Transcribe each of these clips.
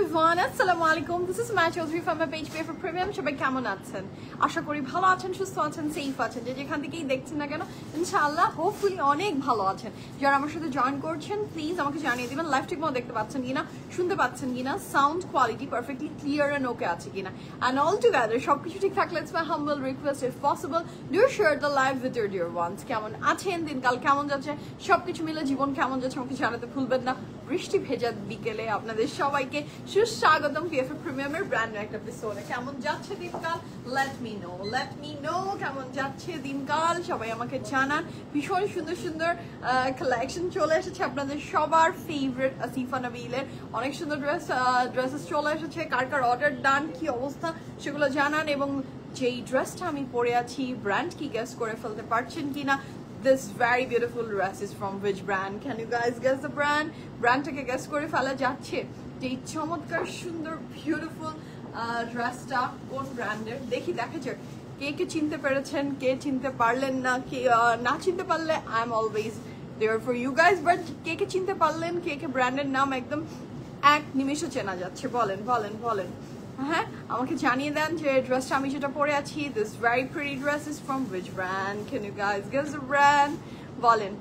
everyone, assalamu alaikum. This is Maya Chaudhary from my page PF Premium. সবাই কেমন আছেন? আশা করি ভালো আছেন, সুস্থ আছেন, সেফ আছেন। যেখান থেকেই দেখছেন না কেন ইনশাআল্লাহ হোপফুলি অনেক ভালো আছেন। যারা আমার সাথে জয়েন করছেন প্লিজ আমাকে জানিয়ে দিবেন লাইভ ঠিকমতো দেখতে পাচ্ছেন কিনা, শুনতে পাচ্ছেন কিনা, sound quality perfectly clear and okay আছে কিনা। And all together সবকিছু ঠিক থাকলে it's my humble request if possible do share the live with your dear ones. কেমন আছেন, দিনকাল কেমন যাচ্ছে, সবকিছু মিলে জীবন কেমন যাচ্ছে আমাকে জানাতে ভুলবেন না। বৃষ্টি ভেজা বিকেলে আপনাদের সবাইকে সুস্বাগতম পিএফ প্রিমিয়ামের ব্র্যান্ড নিউ একটা এপিসোডে। কেমন যাচ্ছে দিনকাল, লেট মি নো কেমন যাচ্ছে দিনকাল, সবাই আমাকে জানান। ভীষণ সুন্দর সুন্দর কালেকশন চলে এসেছে আপনাদের সবার ফেভারিট আসিফা নবীলের। অনেক সুন্দর ড্রেসেস চলে এসেছে। কার কার অর্ডার ডান, কি অবস্থা সেগুলো জানান। এবং যেই ড্রেসটা আমি পরে আছি ব্র্যান্ড কি গেস করে ফেলতে পারছেন কিনা। This very beautiful dress is from which brand? Can you guys guess the brand? Brandটাকে guess করে ফেলা যাচ্ছে যে এই চমৎকার সুন্দর বিউটিফুল ড্রেসটা কোন ব্র্যান্ডের। দেখা যাক কে কে চিনতে পেরেছেন, কে চিনতে পারলেন না। কে না চিনতে পারলে I am always there for you guys. But কে কে চিনতে পারলেন, কে কে ব্র্যান্ডের নাম একদম এক নিমেষে চেনা যাচ্ছে, বলেন বলেন বলেন। হ্যাঁ, আমাকে জানিয়ে দেন যে ড্রেসটা আমি যেটা পরে আছি this very pretty dress is from which brand? Can you guys guess the brand? বলেন।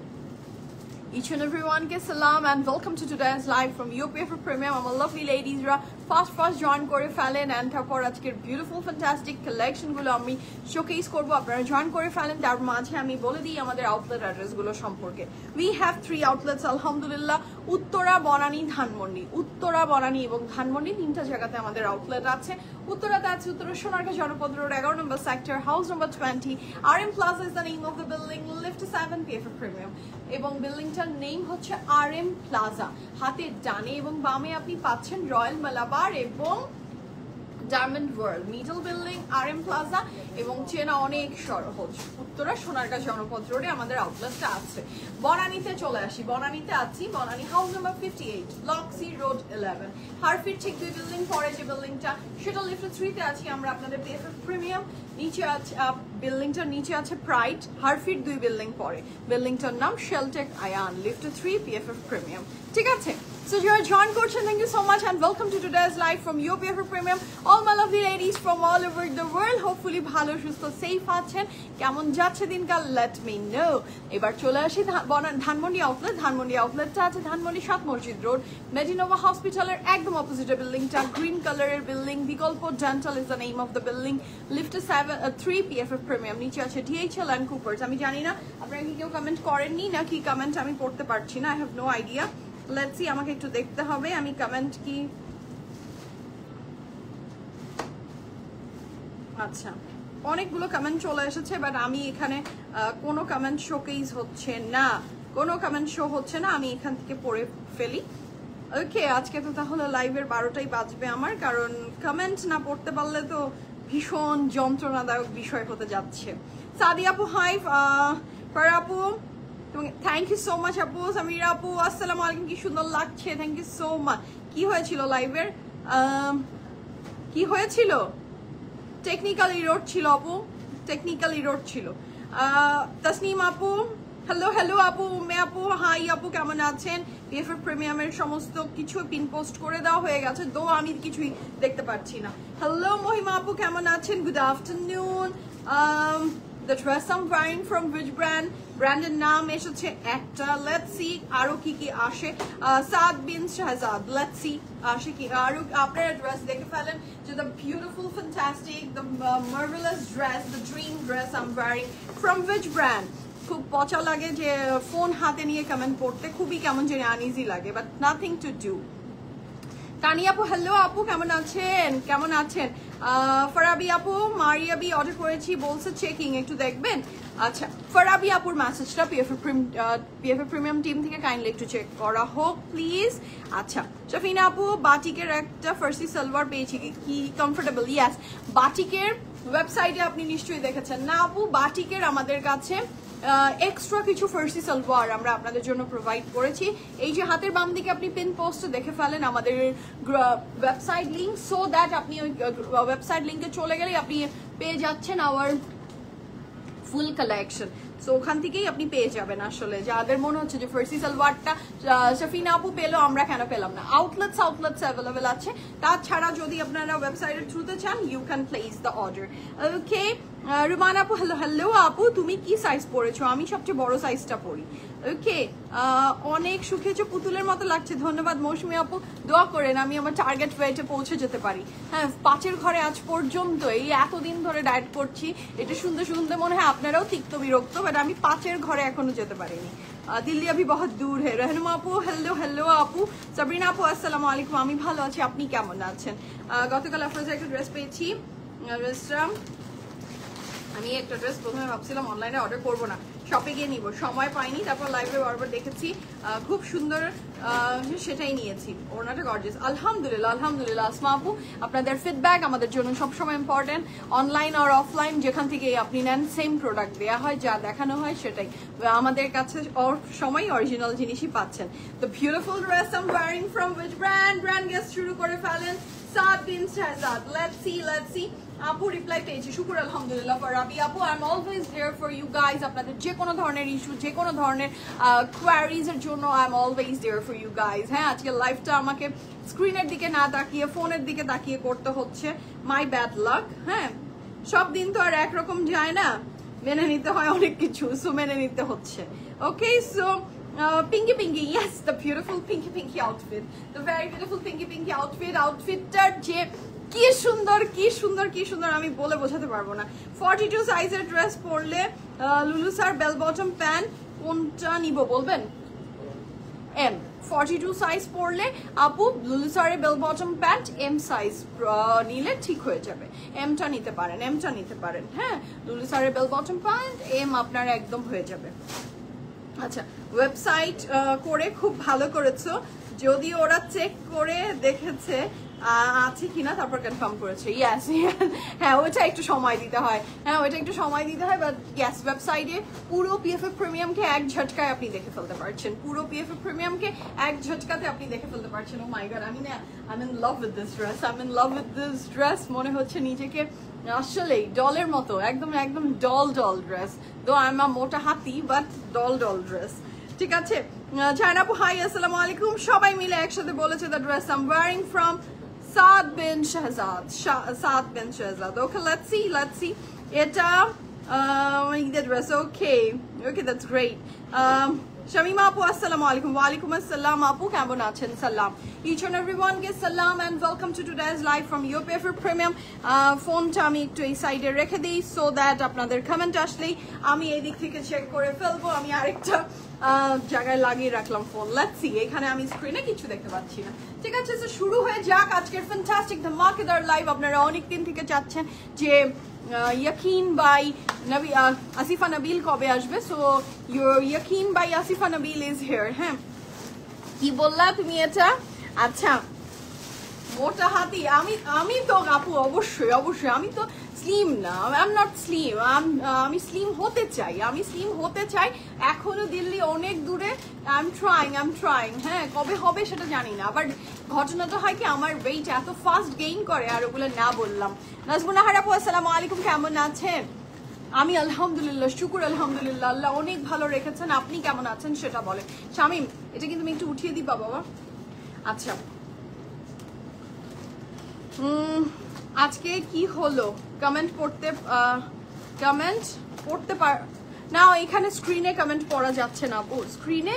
Each and everyone ke salam and welcome to today's live from UPF Premium. আমার lovely ladies রা ফার্স্ট জয়েন করে ফেলেন and তারপর আজকের beautiful fantastic collection গুলো আমি showcase করব। আপনারা জয়েন করে ফেলেন। তার মাঝে আমি বলে দিই আমাদের আউটলেট অ্যাড্রেস গুলো সম্পর্কে। We have 3 outlets আলহামদুলিল্লাহ। উত্তরা, বনানী, ধানমন্ডি। উত্তরা, বনানী এবং ধানমন্ডি তিনটা জায়গাতে আমাদের আউটলেট আছে। উত্তরাতে আছে Uttara Sonargaon Janapath road 11 number sector, house number 20। RM Plaza is the name of the building, lift 7 PF Premium। এবং বিল্ডিংটার নেম হচ্ছে RM Plaza। হাতের ডানে এবং বামে আপনি পাচ্ছেন রয়্যাল মালাবার এবং diamond world. Middle building RM Plaza এবং চেনা অনেক সহজ। উত্তরা সোনারগাঁ জনপদ রোডে আমাদের আউটলেটটা আছে। বনানীতে চলে আসি। বনানীতে আছি Banani house number 58, block C road 11। হারফিট ঠিক 2 বিল্ডিং পরে যে বিল্ডিংটা সেটা লিফট 3 তে আছি আমরা আপনাদের PF প্রিমিয়াম। নিচে আছে বিল্ডিংটার নিচে আছে প্রাইড। হারফিট 2 বিল্ডিং পরে বিল্ডিংটার নাম Sheltech Ayan, lift 3 PF premium. ঠিক আছে, so you are join করছেন, thank you so much and welcome to today's live from your PF Premium. All my lovely ladies from all over the world, hopefully ভালো সুস্থ safe আছেন। কেমন যাচ্ছে দিনকাল let me know. এবার চলে আসি ধানমন্ডি আউটলেট। ধানমন্ডি আউটলেটটা আছে ধানমন্ডি 7 মসজিদ রোড, মেডিনোভা হসপিটালের একদম অপোজিটে বিল্ডিংটা, গ্রিন কালারের বিল্ডিং। বিকল্প dental is the name of the building, lift 3 PF Premium। নিচে আছে DHL and Coopers। আমি জানি না আপনারা কি কেউ কমেন্ট করেননি নাকি কমেন্ট আমি পড়তে পারছি না, I have no idea. Let's see, আমাকে একটু দেখতে হবে আমি কমেন্ট কি। আচ্ছা, অনেকগুলো কমেন্ট চলে এসেছে বাট আমি এখানে কোনো কমেন্ট শোকেস হচ্ছে না, কোনো কমেন্ট শো হচ্ছে না। আমি এখান থেকে পড়ে ফেলি। ওকে, আজকে তো তাহলে লাইভের 12টাই বাজবে আমার, কারণ কমেন্ট না পড়তে পারলে তো ভীষণ যন্ত্রণাদায়ক বিষয় হতে যাচ্ছে। সাদি আপু হাই, ফার আপু থ্যাংক ইউ সো মাচ আপু। সামিরা আপু আসসালামু আলাইকুম, কি সুন্দর লাগছে, থ্যাংক ইউ সো মাচ। কি হয়েছিল লাইভের, কি হয়েছিল? টেকনিক্যাল ইরোড ছিল আপু, টেকনিক্যাল ইরোড ছিল। তাসনিম আপু হ্যালো, হ্যালো আপু, উম্মে আপু হাই আপু, কেমন আছেন? PF প্রিমিয়ামের সমস্ত কিছু পিন পোস্ট করে দেওয়া হয়ে গেছে, দো আমি কিছুই দেখতে পাচ্ছি না। হ্যালো মহিমা আপু, কেমন আছেন? Good afternoon. The dress I'm wearing from which brand? ব্র্যান্ডের নাম এসেছে একটা। লেটস সি আরো কি কি আসে। সাদ বিন শাহজাদ, লেটস সি আসে কি আরো। আপনারা ড্রেস দেখে ফেলেন যে the beautiful fantastic the marvellous dress, the dream dress I am wearing from which brand? খুব পচা লাগে যে ফোন হাতে নিয়ে কমেন্ট পড়তে, খুবই কেমন জানি আনইজি লাগে, but nothing to do. Tania আপু হ্যালো আপু, কেমন আছেন? কেমন আছেন? ফরাবি আপু, মারিয়াবি অর্ডার করেছি বলছে চেকিং, একটু দেখবেন। আচ্ছা, ফরাবি আপুর মেসেজটা PF প্রিমিয়াম টিম থেকে কাইন্ডলি একটু চেক করা হোক প্লিজ। আচ্ছা, শফিনা আপু বাটিকের একটা ফার্সি সালোয়ার পেয়েছি, কি কমফোর্টেবল? ইয়াস, বাটিকের ওয়েবসাইটে আপনি নিশ্চয়ই দেখেছেন না আপু? বাটিকের আমাদের কাছে এক্সট্রা কিছু ফার্সি সালোয়ার আমরা আপনাদের জন্য প্রোভাইড করেছি। এই যে হাতের বাম দিকে আপনি পিন পোস্ট দেখে ফেলেন আমাদের ওয়েবসাইট লিঙ্ক, সো দ্যাট আপনি ওই ওয়েবসাইট লিঙ্কে চলে গেলে আপনি পেয়ে যাচ্ছেন আওয়ার ফুল কালেকশন। সো ওখান থেকেই আপনি পেয়ে যাবেন। আসলে যাদের মনে হচ্ছে যে ফার্সি সালোয়ারটা শাফিনা আপু পেলো, আমরা কেন পেলাম না, আউটলেটস অ্যাভেলেবেল আছে। তাছাড়া যদি আপনারা ওয়েবসাইটের থ্রুতে চান, you can place the order. Okay, Ruman আপু, হ্যালো আপু, তুমি কি সাইজ পরেছো? আমি সবচেয়ে বড় সাইজটা পরি। ওকে, অনেক শুকিয়েছো, পুতুলের মতো লাগছে, ধন্যবাদ মৌসুমী আপু। দোয়া করেন আমি আমার টার্গেট ওয়েটে পৌঁছে যেতে পারি। হ্যাঁ, 5-এর ঘরে আজ পর্যন্ত এই এতদিন ধরে ডায়েট করছি, এটা শুনতে শুনতে মনে হয় আপনারাও তিক্ত বিরক্ত, বাট আমি 5-এর ঘরে এখনো যেতে পারিনি। দিল্লি अभी बहुत दूर है। रहनुमा আপু, হ্যালো আপু। সাবরিনা আপু, আসসালামু আলাইকুম, আমি ভালো আছি, আপনি কেমন আছেন? গতকাল আফরোজা একটা ড্রেস পেয়েছি, ড্রেসটা আমি একটা ড্রেস প্রথমে ভাবছিলাম অনলাইনে অর্ডার করব না, শপে গিয়ে নিব, সময় পাইনি, তারপর লাইভে বারবার দেখেছি, খুব সুন্দর, সেটাই নিয়েছি। ওড়নাটা গর্জিয়াস, আলহামদুলিল্লাহ আলহামদুলিল্লাহ। আসমা আপু, আপনাদের ফিডব্যাক আমাদের জন্য সবসময় ইম্পর্টেন্ট। অনলাইন আর অফলাইন যেখান থেকে আপনি নেন, সেম প্রোডাক্ট দেওয়া হয়, যা দেখানো হয় সেটাই আমাদের কাছে সময় অরিজিনাল জিনিসই পাচ্ছেন। The beautiful dress I am wearing from which brand guess শুরু করে ফেলেন। সাদ বিন শাহজাদ, লেটস সি। আপু রিপ্লাই পেয়েছি, শুকুর আলহামদুলিল্লাহ। ফর রাবি আপু, I am always there for you guys. আপনাদের যে কোনো ধরনের ইস্যু, যে কোনো ধরনের কোয়ারিজ এর জন্য I am always there for you guys. হ্যাঁ, আজকে লাইভটা আমাকে স্ক্রিনের দিকে না তাকিয়ে ফোনের দিকে তাকিয়ে করতে হচ্ছে, মাই ব্যাড লাক। হ্যাঁ, সব দিন তো আর একরকম যায় না, মেনে নিতে হয় অনেক কিছু, সো মেনে নিতে হচ্ছে। ওকে, so pinky, yes, the beautiful pinky outfit, the very beautiful pinky outfitটার যে কি সুন্দর আমি বলে বোঝাতে পারবো না। 42 সাইজের ড্রেস পরলে লুলু স্যার বেল বটম প্যান্ট কোনটা নিব বলবেন? এম। 42 সাইজ পরলে আপু লুলু স্যারের bell bottom pant M size নিলে ঠিক হয়ে যাবে, এমটা নিতে পারেন। হ্যাঁ, লুলু স্যারের বেল বটম প্যান্ট এম আপনার একদম হয়ে যাবে। আচ্ছা, ওয়েবসাইট করে খুব ভালো করেছো, যদি ওরা চেক করে দেখেছে আছে কিনা তারপর কনফার্ম করেছে। ইয়াস, হ্যাঁ, ওইটা একটু সময় দিতে হয়, বাট ইয়াস, ওয়েবসাইটে পুরো পিএফএফ প্রিমিয়ামকে এক ঝটকায় আপনি দেখে ফেলতে পারছেন, oh my God, I am in love with this dress, মনে হচ্ছে নিজেকে আসলেই ডলের মতো, একদম doll dress, though I am a মোটা হাতি, বাট ডল ড্রেস। ঠিক আছে, চায়না আপু, হাই, আসসালামু আলাইকুম। সবাই মিলে একসাথে বলেছে the dress I am wearing from Saad bin Shahzad. Okay, let's see. এটা ঈদের dress. Okay, that's great. Shamima আপু, আসসালামু আলাইকুম। ওয়ালাইকুম আসসালাম আপু, কেমন আছেন? সালাম, each and everyone কে সালাম and welcome to today's live from your favorite premium। ফোনটা আমি একটু এই সাইডে রেখে দিই সো দ্যাট আপনাদের কমেন্ট আসলেই আমি এই দিক থেকে চেক করে ফেলবো। আমি আরেকটা জায়গায় লাগিয়ে রাখলাম ফোন। লেটস সি, এখানে আমি স্ক্রিনে কিছু দেখতে পাচ্ছি না। ঠিক আছে, তো শুরু হয়ে যাক আজকের ফ্যান্টাস্টিক ধামাকেদার লাইভ। আপনারা অনেক দিন থেকে চাচ্ছেন যে ইয়াকিন বাই আসিফা নাবিল কবে আসবে, so your Yaqeen by Asifa Nabil is here. হ্যাঁ, কি বললা তুমি এটা? আচ্ছা, মোটা হাতি, আমি তো আপু অবশ্যই আমি তো স্লিম না, আই এম নট স্লিম, আমি স্লিম হতে চাই, এখনো দিল্লি অনেক দূরে, আই এম ট্রাইং। হ্যাঁ, কবে হবে সেটা জানি না, বাট ঘটনাটা হয় কি আমার ওয়েট এত ফাস্ট গেইন করে, আর ওগুলো না বললাম। নাজমুনাহার আপু, আসসালামু আলাইকুম, কেমন আছেন? আমি আলহামদুলিল্লাহ, শুকুর আলহামদুলিল্লাহ, আল্লাহ অনেক ভালো রেখেছেন। আপনি কেমন আছেন সেটা বলে। শামিম, এটা কিন্তু তুমি একটু উঠিয়ে দিবা বাবা। আচ্ছা, আজকে কি হলো? কমেন্ট পড়তে পার না, এখানে স্ক্রিনে কমেন্ট পড়া যাচ্ছে না আপু। স্ক্রিনে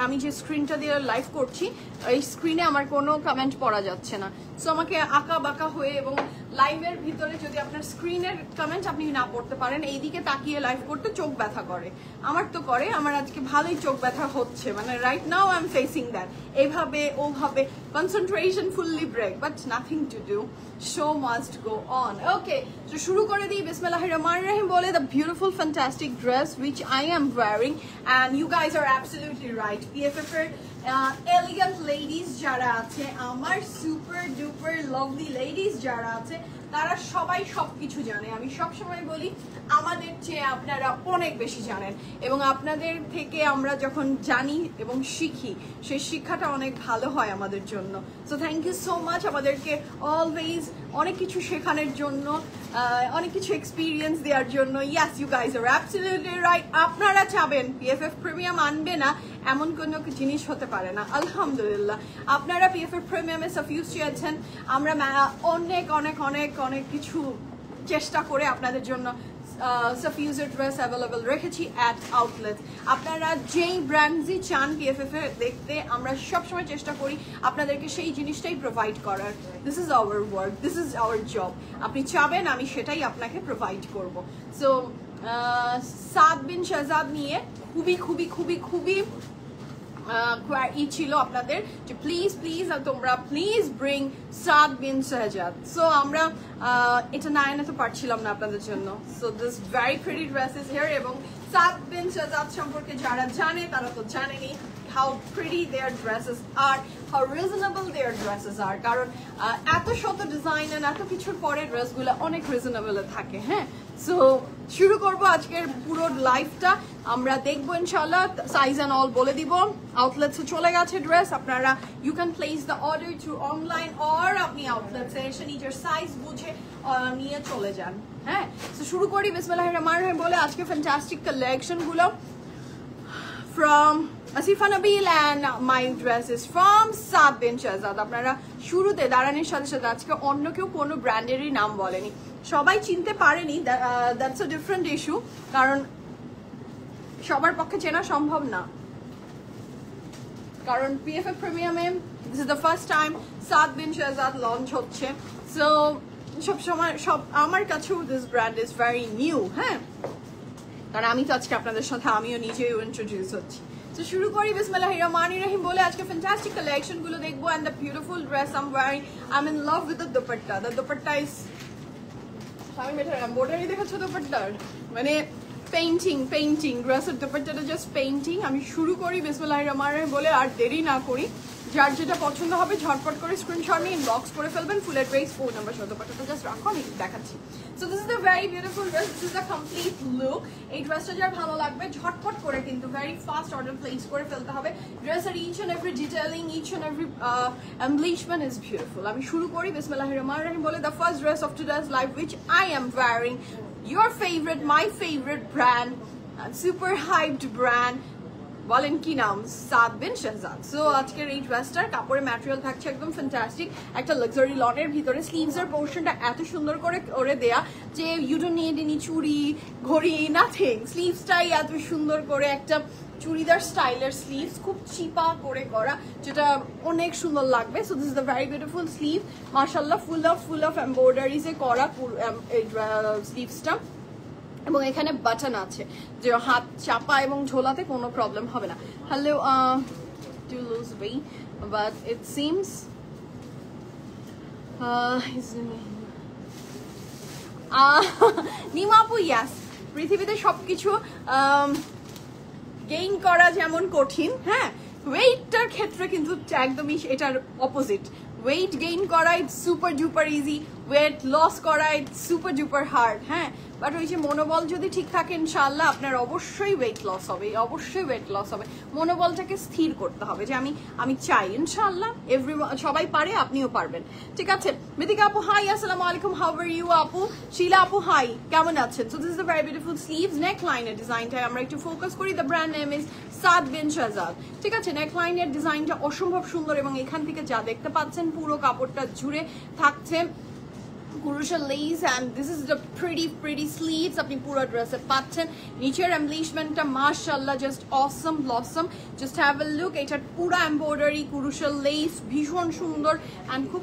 আমি যে স্ক্রিনটা দিয়ে লাইভ করছি, এই স্ক্রিনে আমার কোনো কমেন্ট পড়া যাচ্ছে না। সো আমাকে আঁকা বাঁকা হয়ে, এবং লাইভের ভিতরে যদি আপনার স্ক্রিনের কমেন্ট আপনি না পড়তে পারেন, এইদিকে তাকিয়ে লাইভ করতে চোখ ব্যথা করে, আমার তো করে, আমার আজকে ভালোই চোখ ব্যথা হচ্ছে, মানে right now I am facing that. এইভাবে ওভাবে concentration fully break, but nothing to do, show must go on. Okay, তো শুরু করে দিই বিসমিল্লাহির রহমানির রহিম বলে। The beautiful fantastic dress which I am wearing, and you guys are absolutely right, PFF এর এলিগেন্ট লেডিস যারা আছে, আমার সুপার ডুপার লাভলি লেডিস যারা আছে, তারা সবাই সবকিছু জানে। আমি সবসময় বলি আমাদের চেয়ে আপনারা অনেক বেশি জানেন, এবং আপনাদের থেকে আমরা যখন জানি এবং শিখি সেই শিক্ষাটা অনেক ভালো হয় আমাদের জন্য। So thank you so much আমাদেরকে অলওয়েজ অনেক কিছু শেখানোর জন্য, অনেক কিছু এক্সপিরিয়েন্স দেওয়ার জন্য। Yes, you guys are absolutely right. আপনারা চাবেন পিএফএফ প্রিমিয়াম আনবে না এমন কোনো জিনিস হতে পারে না। আলহামদুলিল্লাহ আপনারা পিএফএফ প্রিমিয়ামে সাফিউজ চেয়েছেন, আমরা অনেক অনেক অনেক অনেক কিছু চেষ্টা করে আপনাদের জন্য সাফিউজের ড্রেস অ্যাভেলেবল রেখেছি অ্যাট আউটলেট। আপনারা যেই ব্র্যান্ডসই চান পিএফএফ এ দেখতে, আমরা সবসময় চেষ্টা করি আপনাদেরকে সেই জিনিসটাই প্রোভাইড করার। This is our work, this is our job. আপনি চাবেন আমি সেটাই আপনাকে প্রোভাইড করব। সো সাদ বিন শাহজাদ নিয়ে খুবই খুবই খুবই খুবই ছিল আপনাদের যে প্লিজ প্লিজ তোমরা please bring Saad bin Shahzad. So আমরা এটা না এনে তো পারছিলাম না আপনাদের জন্য। So this very pretty dresses here, এবং সাদ বিন শাহজাদ সম্পর্কে যারা জানে তারা তো জানেনি how pretty their dresses are, how reasonable their dresses are, কারণ এত শত ডিজাইন আর এত কিছুর পরে ড্রেসগুলো অনেক রিজনেবল থাকে। হ্যাঁ, সো শুরু করবো আজকের পুরো লাইফটা। আমরা দেখবো ইনশাল্লাহ, সাইজ অ্যান্ড অল বলে দিব। আউটলেটসে চলে গেছে ড্রেস, আপনারা you can place the order through online, or আপনি আউটলেটসে এসে নিজের সাইজ বুঝে নিয়ে চলে যান। হ্যাঁ, তো শুরু করি বিসমিল্লাহির রহমানির রহিম বলে। আজকে ফ্যান্টাস্টিক কালেকশনগুলো from Asifa Nabil and my dresses from Saad bin Shahzad। আপনারা শুরুতে দাঁড়ানোর সাথে সাথে আজকে অন্য কেউ কোনো ব্র্যান্ডেরই নাম বলেনি, সবাই চিনতে পারেনি। দ্যাটস আ ডিফারেন্ট ইস্যু, কারণ সবার পক্ষে চেনা সম্ভব না। কারণ পিএফএফ প্রিমিয়ামে this is the first time Saad bin Shahzad launch হচ্ছে। সো সবসময় আমার কাছেও this brand is very new. হ্যাঁ, কারণ আমি তো আজকে আপনাদের সাথে আমিও নিজেও ইন্ট্রোডিউস হচ্ছি। তো শুরু করি বিসমিল্লাহির রহমানির রহিম বলে। আজকে ফ্যান্টাস্টিক কালেকশন গুলো দেখবো, and the beautiful dress I am wearing. I am in love with the dupatta. The dupatta is, আমি এটার এমব্রয়ডারি দেখেছো দুপাট্টার, মানে পেইন্টিং পেইন্টিং, ড্রেসের দুপাট্টাটা জাস্ট পেইন্টিং। আমি শুরু করি বিসমিল্লাহির রহমানির রহিম বলে, আর দেরি না করি। যার যেটা পছন্দ হবে ঝটপট করে স্ক্রিনশট নিয়ে ইনবক্স করে ফেলবেন। ফুলের ড্রেস, ফোন নাম্বার সহ দুপাট্টাটা জাস্ট রাখো, আমি দেখাচ্ছি। So this is the very beautiful dress, this is the complete look. এই ড্রেসটা যার ভালো লাগবে ঝটপট করে কিন্তু ভেরি ফাস্ট অর্ডার প্লেস করে ফেলতে হবে। ড্রেসের each and every detailing, each and every embellishment is beautiful. আমি শুরু করি বিসমিল্লাহির রহমানির রহিম বলে। The first dress of today's live which I am wearing, your favorite, my favorite brand, super hyped brand, বলেন কি নাম, সাদ বিন শাহজাদ। সো আজকের এই ড্রেসটার কাপড়ের ম্যাটেরিয়াল থাকছে একদম ফ্যান্টাস্টিক, একটা লাক্সারি লনের ভিতরে। স্লিভস এর পোর্শনটা এত সুন্দর করে দেয়া যে ইউ ডোন্ট নিড এনি চুড়ি ঘড়ি নাথিং, স্লিভসটাই এত সুন্দর করে একটা চুড়িদার স্টাইলের স্লিভস, খুব চিপা করে করা, যেটা অনেক সুন্দর লাগবে। So this is the very beautiful sleeve, মাশাআল্লাহ ফুল অফ এমব্রয়ডারিজে করা এই স্লিভসটা, এবং এখানে বাটন আছে যে হাত চাপা এবং ঝোলাতে কোনো প্রবলেম হবে না। Hello, to lose weight but it seems নিমাপু, ইয়াস, পৃথিবীতে সবকিছু গেইন করা যেমন কঠিন, হ্যাঁ, ওয়েটটার ক্ষেত্রে কিন্তু একদমই এটার অপোজিট। ওয়েট গেইন করা it's super duper easy, weight loss করা ইটস সুপার ডুপার হার্ড। হ্যাঁ, বাট ওই যে মনোবল যদি ঠিক থাকে ইনশাআল্লাহ আপনার অবশ্যই ওয়েট লস হবে, অবশ্যই ওয়েট লস হবে। মনোবলটাকে স্থির করতে হবে যে আমি চাই, ইনশাআল্লাহ সবাই পারে, আপনিও পারবেন। ঠিক আছে, মিতিকা আপু হাই, আসসালামু আলাইকুম, হাউ আর ইউ আপু? শিলা আপু হাই, কেমন আছেন? So this is the very beautiful sleeves, neck লাইনের ডিজাইনটাই আমরা একটু ফোকাস করি। The brand name is Saad বিন শাহজাদ। ঠিক আছে, নেক লাইনের ডিজাইনটা অসম্ভব সুন্দর, এবং এখান থেকে যা দেখতে পাচ্ছেন পুরো কাপড়টা জুড়ে থাকছে crucial lace, and this is the pretty sleeves আপনি পুরো ড্রেসে পাচ্ছেন। নিচের এমব্লিশমেন্টটা মাশাআল্লাহ just Assam blossom, just have a look. এটার পুরো এমব্রয়ডারি, ক্রুশাল লেস, ভীষণ সুন্দর, অ্যান্ড খুব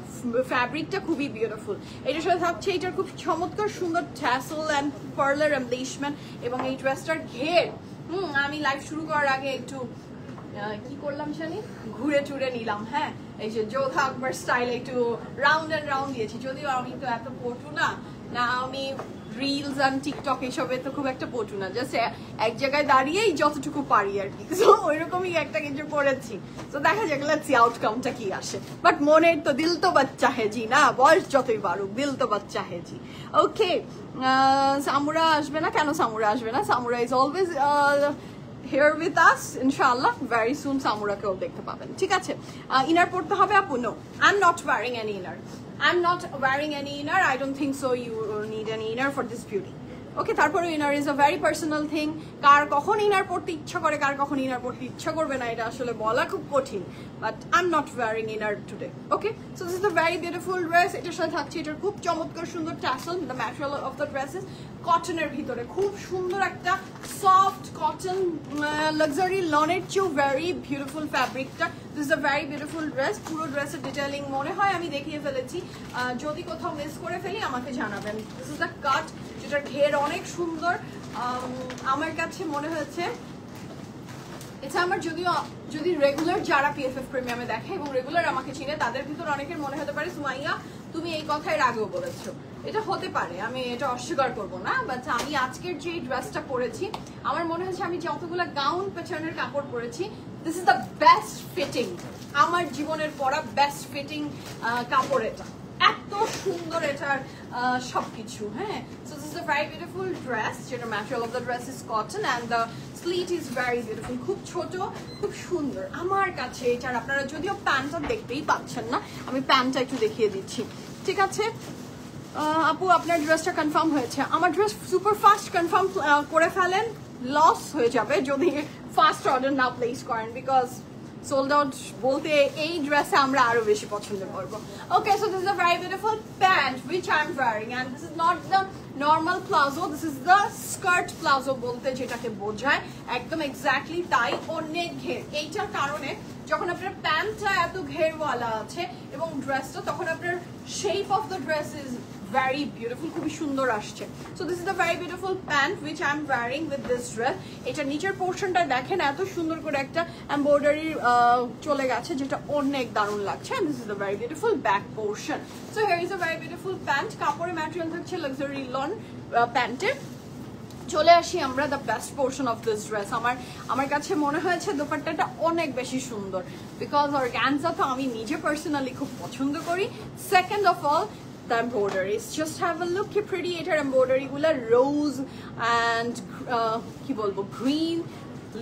ফ্যাব্রিকটা খুবই বিউটিফুল। এটার সাথে থাকছে এটার খুব চমৎকার সুন্দর ট্যাসেল অ্যান্ড পার্লার এমব্লিশমেন্ট, এবং এই ড্রেসটার ঘের, আমি লাইভ শুরু করার আগে একটু কি করলাম জানি, ঘুরে টুরে নিলাম। হ্যাঁ, এই যে যোধা আকবর স্টাইলে একটু রাউন্ড অ্যান্ড রাউন্ড দিয়েছি, যদিও আমি তো এত পটু না, আমি রিলস অ্যান্ড টিকটক এসবে তো খুব একটা পটু না, জাস্ট এক জায়গায় দাঁড়িয়েই যতটুকু পারি আর কি। সো ওইরকমই একটা কিছু করেছি। তো দেখা যাক লেটস সি আউটকামটা কি আসে। বাট মনের তো দিল তো বাচ্চা হে জি না, বয়স যতই বাড়ুক দিল তো বাচ্চা হে জি। ওকে, সামুরা আসবে না কেন? সামুরা আসবে না, Samura is always here with us inshallah. Very soon Samura কেও দেখতে পাবেন, ঠিক আছে? ইনার পড়তে হবে আপু? No, I'm not wearing any inner. I'm not wearing any inner. I don't think so you need any inner for this beauty. ওকে, তারপরে inner is a very personal thing. কার কখন ইনার পড়তে ইচ্ছা করে, কার কখন ইনার পড়তে ইচ্ছা করবে না, এটা আসলে বলা খুব কঠিন। But I am not wearing inner today. Okay, so this is a very beautiful dress. এটার সাথে থাকছে এটার খুব চমৎকার সুন্দর tassel. The material of the dress is কটনের ভিতরে, খুব সুন্দর একটা সফট কটন লাক্সারি লনের চেয়েও ভেরি বিউটিফুল ফ্যাব্রিকটা। This is a very beautiful dress. পুরো ড্রেসের ডিটেলিং মনে হয় আমি দেখিয়ে ফেলেছি, যদি কোথাও মিস করে ফেলি আমাকে জানাবেন। দিস ইজ দ্য কাট, যেটার ঘের অনেক সুন্দর। আমার কাছে মনে হয়েছে এটা আমার যদি রেগুলার যারা পিএফএফ প্রিমিয়ামে দেখে এবং রেগুলার আমাকে চিনে তাদের ভিতর অনেকের মনে হতে পারে সুমাইয়া তুমি এই কথা এর আগেও বলেছো। এটা হতে পারে, আমি এটা অস্বীকার করবো না। বাট আমি আজকের যে ড্রেসটা পরেছি আমার মনে হচ্ছে আমি যতগুলো গাউন প্যাটার্নের কাপড় পরেছি this is the best fitting, আমার জীবনের পরা বেস্ট ফিটিং কাপড় এটা। এত সুন্দর এটার সবকিছু। হ্যাঁ, so this is a very beautiful dress, যেটা material of the dress is cotton and the slit is very beautiful. খুব ছোট, খুব সুন্দর আমার কাছে এটার। আপনারা যদিও প্যান্টটা দেখতেই পাচ্ছেন না, আমি প্যান্টটা একটু দেখিয়ে দিচ্ছি, ঠিক আছে? আপু আপনার ড্রেসটা কনফার্ম হয়েছে? আমার ড্রেস সুপার ফাস্ট কনফার্ম করে ফেলেন, লস হয়ে যাবে যদি ফাস্ট অর্ডার না প্লেস করেন, বিকজ sold out বলতে এই ড্রেসে আমরা আরো বেশি পছন্দ করব। Okay, so this is a very beautiful pant which I am wearing and this is not the normal plazo, this is the skirt plazo বলতে যেটাকে বোঝায়, একদম এক্স্যাক্টলি তাই। অনেক ঘের, এইটার কারণে যখন আপনার প্যান্টটা এত ঘেরওয়ালা আছে এবং ড্রেসটা, তখন আপনার shape of the dress is very beautiful, খুবই সুন্দর আসছে। So this is a very beautiful pant which I am wearing with this dress. এটা নিচের পোর্শনটা দেখেন এত সুন্দর করে একটা এমব্রয়ডারি চলে গেছে, যেটা অনেক দারুণ লাগছে। and this is the very beautiful back portion. So here is a very beautiful pant. কাপড়ের ম্যাটেরিয়াল থাকছে লাক্সারি লন প্যান্টের। চলে আসি আমরা the best portion of this dress. আমার কাছে মনে হয়েছে দোপাট্টাটা অনেক বেশি সুন্দর, বিকজ অর্গানজা তো আমি নিজে পার্সোনালি খুব পছন্দ করি। Second of all the embroideries, just have a look কি pretty এটার এমব্রয়ডারি গুলা, রোজ অ্যান্ড কি বলবো গ্রিন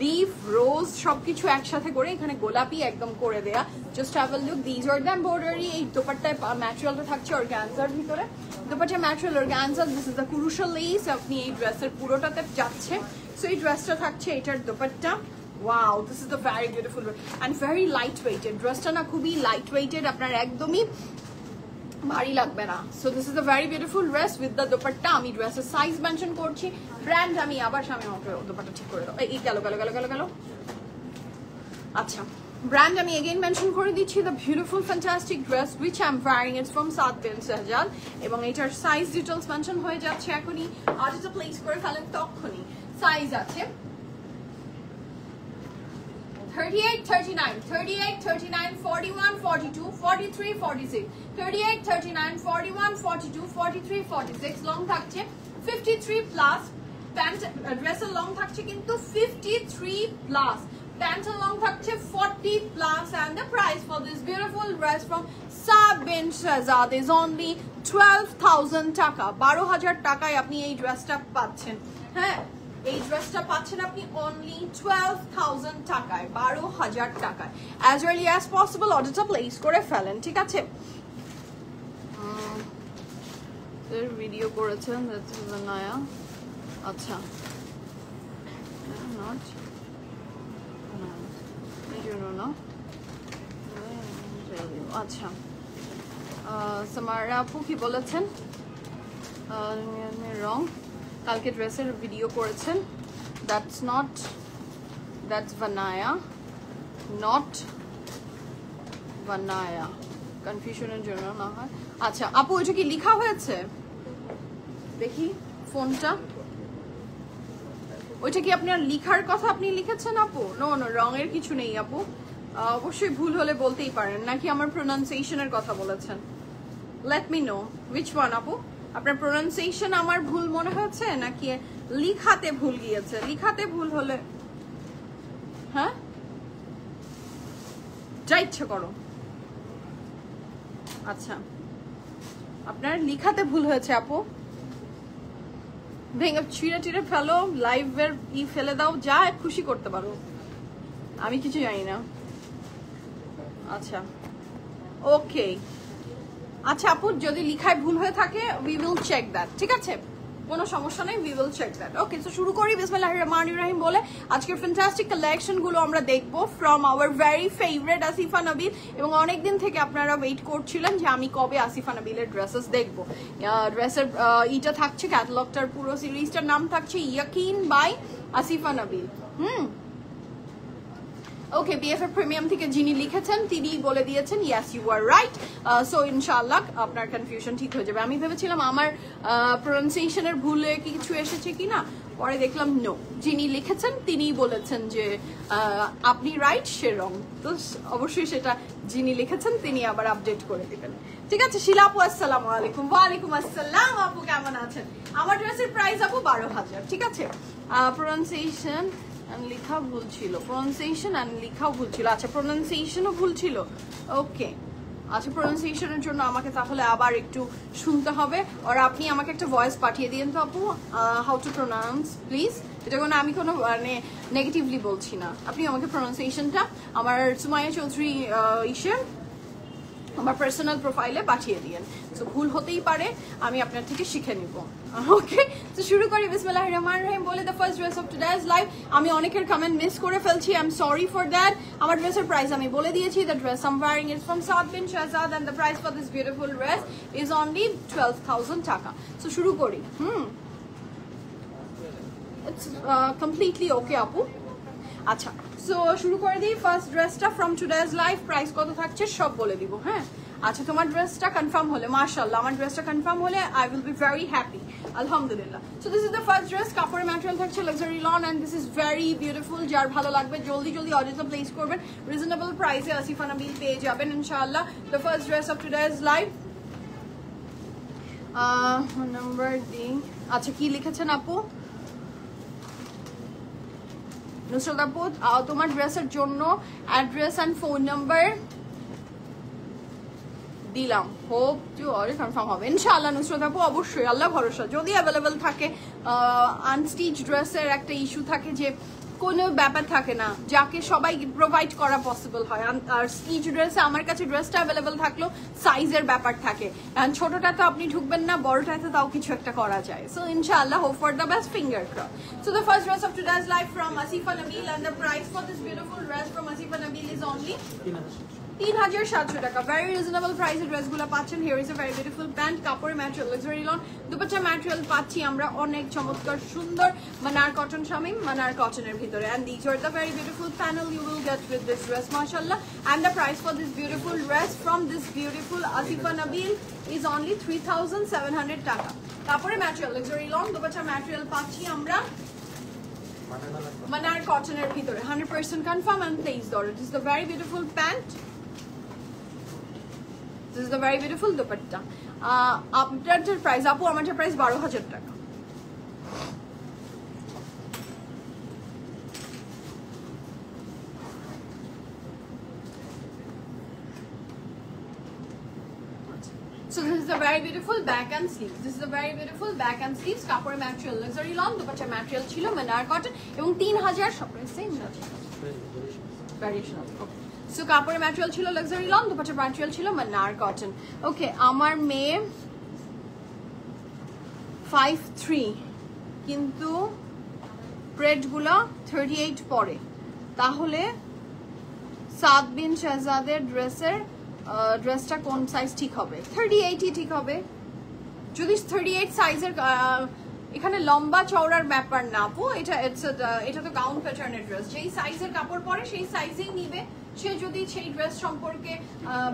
লিফ রোজ সবকিছু একসাথে করে এখানে গোলাপি একদম করে দেয়া। Just have a look, these are the embroidery. এই দোপাট্টায় ম্যাটেরিয়ালটা থাকছে অর্গানজার ভিতরে, দোপাট্টার material organza. This is the কুরুশা লেস, আপনি এই ড্রেসের পুরোটাতে যাচ্ছে। সো এই ড্রেসটা থাকছে এটার dupatta. Wow, this is the very beautiful and very lightweighted ড্রেসটা না, খুবই লাইটওয়েটেড, আপনার একদমই ভারী লাগবে না। So this is a very beautiful dress with the dupatta. আমি ড্রেসের সাইজ মেনশন করছি, ব্র্যান্ড আমি আবার সামনে আমাকে দোপাট্টা ঠিক করে দাও। এই গেল গেল গেল গেল গেল আচ্ছা, ব্র্যান্ড আমি এগেইন মেনশন করে দিচ্ছি। The beautiful fantastic dress which I am wearing is from Saad বিন শাহজাদ, এবং এটার সাইজ ডিটেলস মেনশন হয়ে যাচ্ছে এখনই। আর এটা প্লেস করে ফেলেন তখনই। সাইজ আছে 38, 39, 38, 39, 41, 42, 43, 46, 38, 39, 41, 42, 43, 46, লং থাকছে 53 প্লাস। প্যান্ট ড্রেসের লং থাকছে কিন্তু 53 প্লাস, প্যান্টের লং থাকছে 40 plus. and the price for this beautiful dress from Saad bin Shahzad is only 12,000 টাকা। 12,000 টাকায় আপনি এই ড্রেসটা পাচ্ছেন। হ্যাঁ, এই ড্রেসটা পাচ্ছেন আপনি অনলি 12,000 টাকায়, 12,000 টাকায়। অ্যাজ আর্লি অ্যাজ পসিবল অর্ডারটা প্লেস করে ফেলেন, ঠিক আছে? ভিডিও করেছেন নায়া, আচ্ছা নট আচ্ছা। সামারা আপু কি বলেছেন? রং, কালকে ড্রেসের ভিডিও করেছেন। দ্যাটস ভানায়া, নট ভানায়া, কনফিউশনের জন্য না হয়। আচ্ছা আপু, এটা কি লেখা হয়েছে? দেখি ফোনটা, ওইটা কি আপনার লিখার কথা আপনি লিখেছেন আপু? নো নো, রঙের কিছু নেই আপু, অবশ্যই ভুল হলে বলতেই পারেন, নাকি আমার প্রোনাউন্সিয়েশনের কথা বলেছেন? Let me know which one আপু। আপনার প্রোনাউন্সিয়েশন আমার ভুল মনে হচ্ছে নাকি লিখাতে ভুল গিয়েছে? লিখাতে ভুল হলে হ্যাঁ যা ইচ্ছে করো। আচ্ছা আপনার লিখাতে ভুল হয়েছে আপু, ভেঙে ছিঁড়ে টিড়ে ফেলো, লাইভের ফেলে দাও, যা খুশি করতে পারো, আমি কিছু জানি না। আচ্ছা ওকে, আচ্ছা আপু যদি লিখায় ভুল হয়ে থাকে উই উইল চেক দ্যাট, ঠিক আছে, কোনো সমস্যা নেই, we will check that. Okay so শুরু করি বিসমিল্লাহির রহমানির রহিম বলে। আজকের ফ্যান্টাস্টিক কালেকশন গুলো আমরা দেখবো from our very favourite Asifa Nabeel, এবং অনেকদিন থেকে আপনারা ওয়েট করছিলেন যে আমি কবে আসিফা নবীলের ড্রেসেস দেখবো। ড্রেসের ইটা থাকছে, ক্যাটালগটার পুরো সিরিজটার নাম থাকছে Yaqeen by Asifa Nabeel. Okay, BFF premium থেকে যিনি লিখেছেন তিনি বলে দিয়েছেন yes you are right. So ইনশাআল্লাহ আপনার কনফিউশন ঠিক হয়ে যাবে। আমি ভেবেছিলাম আমার প্রোনাউন্সিয়েশনের ভুলে কিছু এসেছে কিনা, পরে দেখলাম নো, যিনি লিখেছেন তিনিই বলেছেন যে আপনি রাইট, সে রং। তো অবশ্যই সেটা যিনি লিখেছেন তিনি আবার আপডেট করে দিবেন, ঠিক আছে। শিলা আপু আসসালামু আলাইকুম। ওয়ালাইকুম আসসালাম আপু, কেমন আছেন? আমার ড্রেসের প্রাইস আপু 12,000, ঠিক আছে। প্রোনাউন্সিয়েশন লিখা ভুল ছিল, প্রোনাউন্সিয়েশন এন্ড লিখাও ভুল ছিল। আচ্ছা প্রোনাউন্সিয়েশনও ভুল ছিল, ওকে। আচ্ছা প্রোনাউন্সিয়েশনের জন্য আমাকে তাহলে আবার একটু শুনতে হবে, আর আপনি আমাকে একটা ভয়েস পাঠিয়ে দিন তো আপু, হাউ টু প্রোনাউন্স প্লিজ। এটা কোনো আমি কোনো মানে নেগেটিভলি বলছি না, আপনি আমাকে প্রোনাউন্সিয়েশনটা আমার সুমাইয়া চৌধুরী আমার পার্সোনাল প্রোফাইলে পাঠিয়ে দিয়েন। সো ভুল হতেই পারে, আমি আপনার থেকে শিখে নিব। ওকে তো শুরু করি বিসমিল্লাহির রহমানির রহিম বলে। The first dress of today's live, আমি অনেকের কমেন্ট মিস করে ফেলছি, I am sorry for that. আমার ড্রেসের প্রাইস আমি বলে দিয়েছি। The dress I am wearing is from Saad bin Shahzad and the price for this beautiful dress is only 12,000 টাকা। সো শুরু করি। ইটস কমপ্লিটলি ওকে আপু। আচ্ছা সো শুরু করে দিই। ফার্স্ট ড্রেসটা ফ্রম টুডেজ লাইভ, প্রাইস কত থাকছে সব বলে দিব। হ্যাঁ আচ্ছা, তোমার ড্রেসটা কনফার্ম হলে মাশাআল্লাহ, আমার ড্রেসটা কনফার্ম হলে I will be very happy, আলহামদুলিল্লাহ। So this is the first dress, কাপড়ের ম্যাটেরিয়াল থাকছে luxury lawn and this is very beautiful. যার ভালো লাগবে জলদি জলদি অর্ডারটা প্লেস করবেন, রিজনেবল প্রাইসে আসিফা নবীল পেয়ে যাবেন ইনশাআল্লাহ। The first dress of today's live number দি। আচ্ছা কি লিখেছেন আপু? নুসরাত আপু তোমার ড্রেসের জন্য অ্যাড্রেস এন্ড ফোন নাম্বার দিলাম, হোপ টু অর্ডার কনফার্ম হবে ইনশাআল্লাহ। নুসরাত আপু অবশ্যই, আল্লাহ ভরসা, যদি অ্যাভেলেবেল থাকে। আনস্টিচ ড্রেসের একটা ইস্যু থাকে যে কোনো ব্যাপার থাকে না যাকে সবাই প্রোভাইড করা পসিবল হয়, আর স্টিচ ড্রেসে আমার কাছে ড্রেসটা অ্যাভেলেবেল থাকলেও সাইজের ব্যাপার থাকে, ছোটটা তো আপনি ঢুকবেন না, বড়টাতে তাও কিছু একটা করা যায়। সো ইনশাআল্লাহ hope for the best, finger cross. So the first dress of today's live from Asifa Nabeel and the price for this beautiful dress from Asifa Nabeel is only 3,700 টাকা। ভেরি রিজনেবল প্রাইসে ড্রেসগুলো পাচ্ছেন। Here is a very beautiful pant, কাপড়ের material luxury lawn, dupatta material পাচ্ছি আমরা অনেক চমৎকার সুন্দর মানার কটন, শামিম মানার কটনের ভিতরে, and these are the very beautiful panel you will get with this dress mashallah, and the price for this beautiful dress from this beautiful Asifa Nabil is only 3,700 টাকা। কাপড়ের material luxury lawn, dupatta material পাচ্ছি আমরা মানার কটনের ভিতরে, 100% confirm and placed order. This is the very beautiful pant. This is the very beautiful dupatta. আপনার price আপু, আমারটার price 12,000 টাকা। So this is the very beautiful back and sleeves. This is the very beautiful back and sleeves. কাপড়ের material luxury lawn, dupatta material ছিল মানার cotton এবং 3,000 সব same না, variation. So কাপড়ের ম্যাটেরিয়াল ছিল লাক্সারি লন, দুপাট্টা ম্যাটেরিয়াল ছিল মানার কটন। ওকে, আমার মেয়ে 5'3", কিন্তু প্রেডগুলো 38 পরে, তাহলে সাদ বিন শাহজাদের ড্রেসটা কোন সাইজ ঠিক হবে? 38ই ঠিক হবে। যদি 38 সাইজের, এখানে লম্বা চওড়ার ব্যাপার না আপু, এটা তো গাউন প্যাটার্নের ড্রেস, যেই সাইজের কাপড় পরে সেই সাইজেই নিবে। সে যদি সেই ড্রেস সম্পর্কে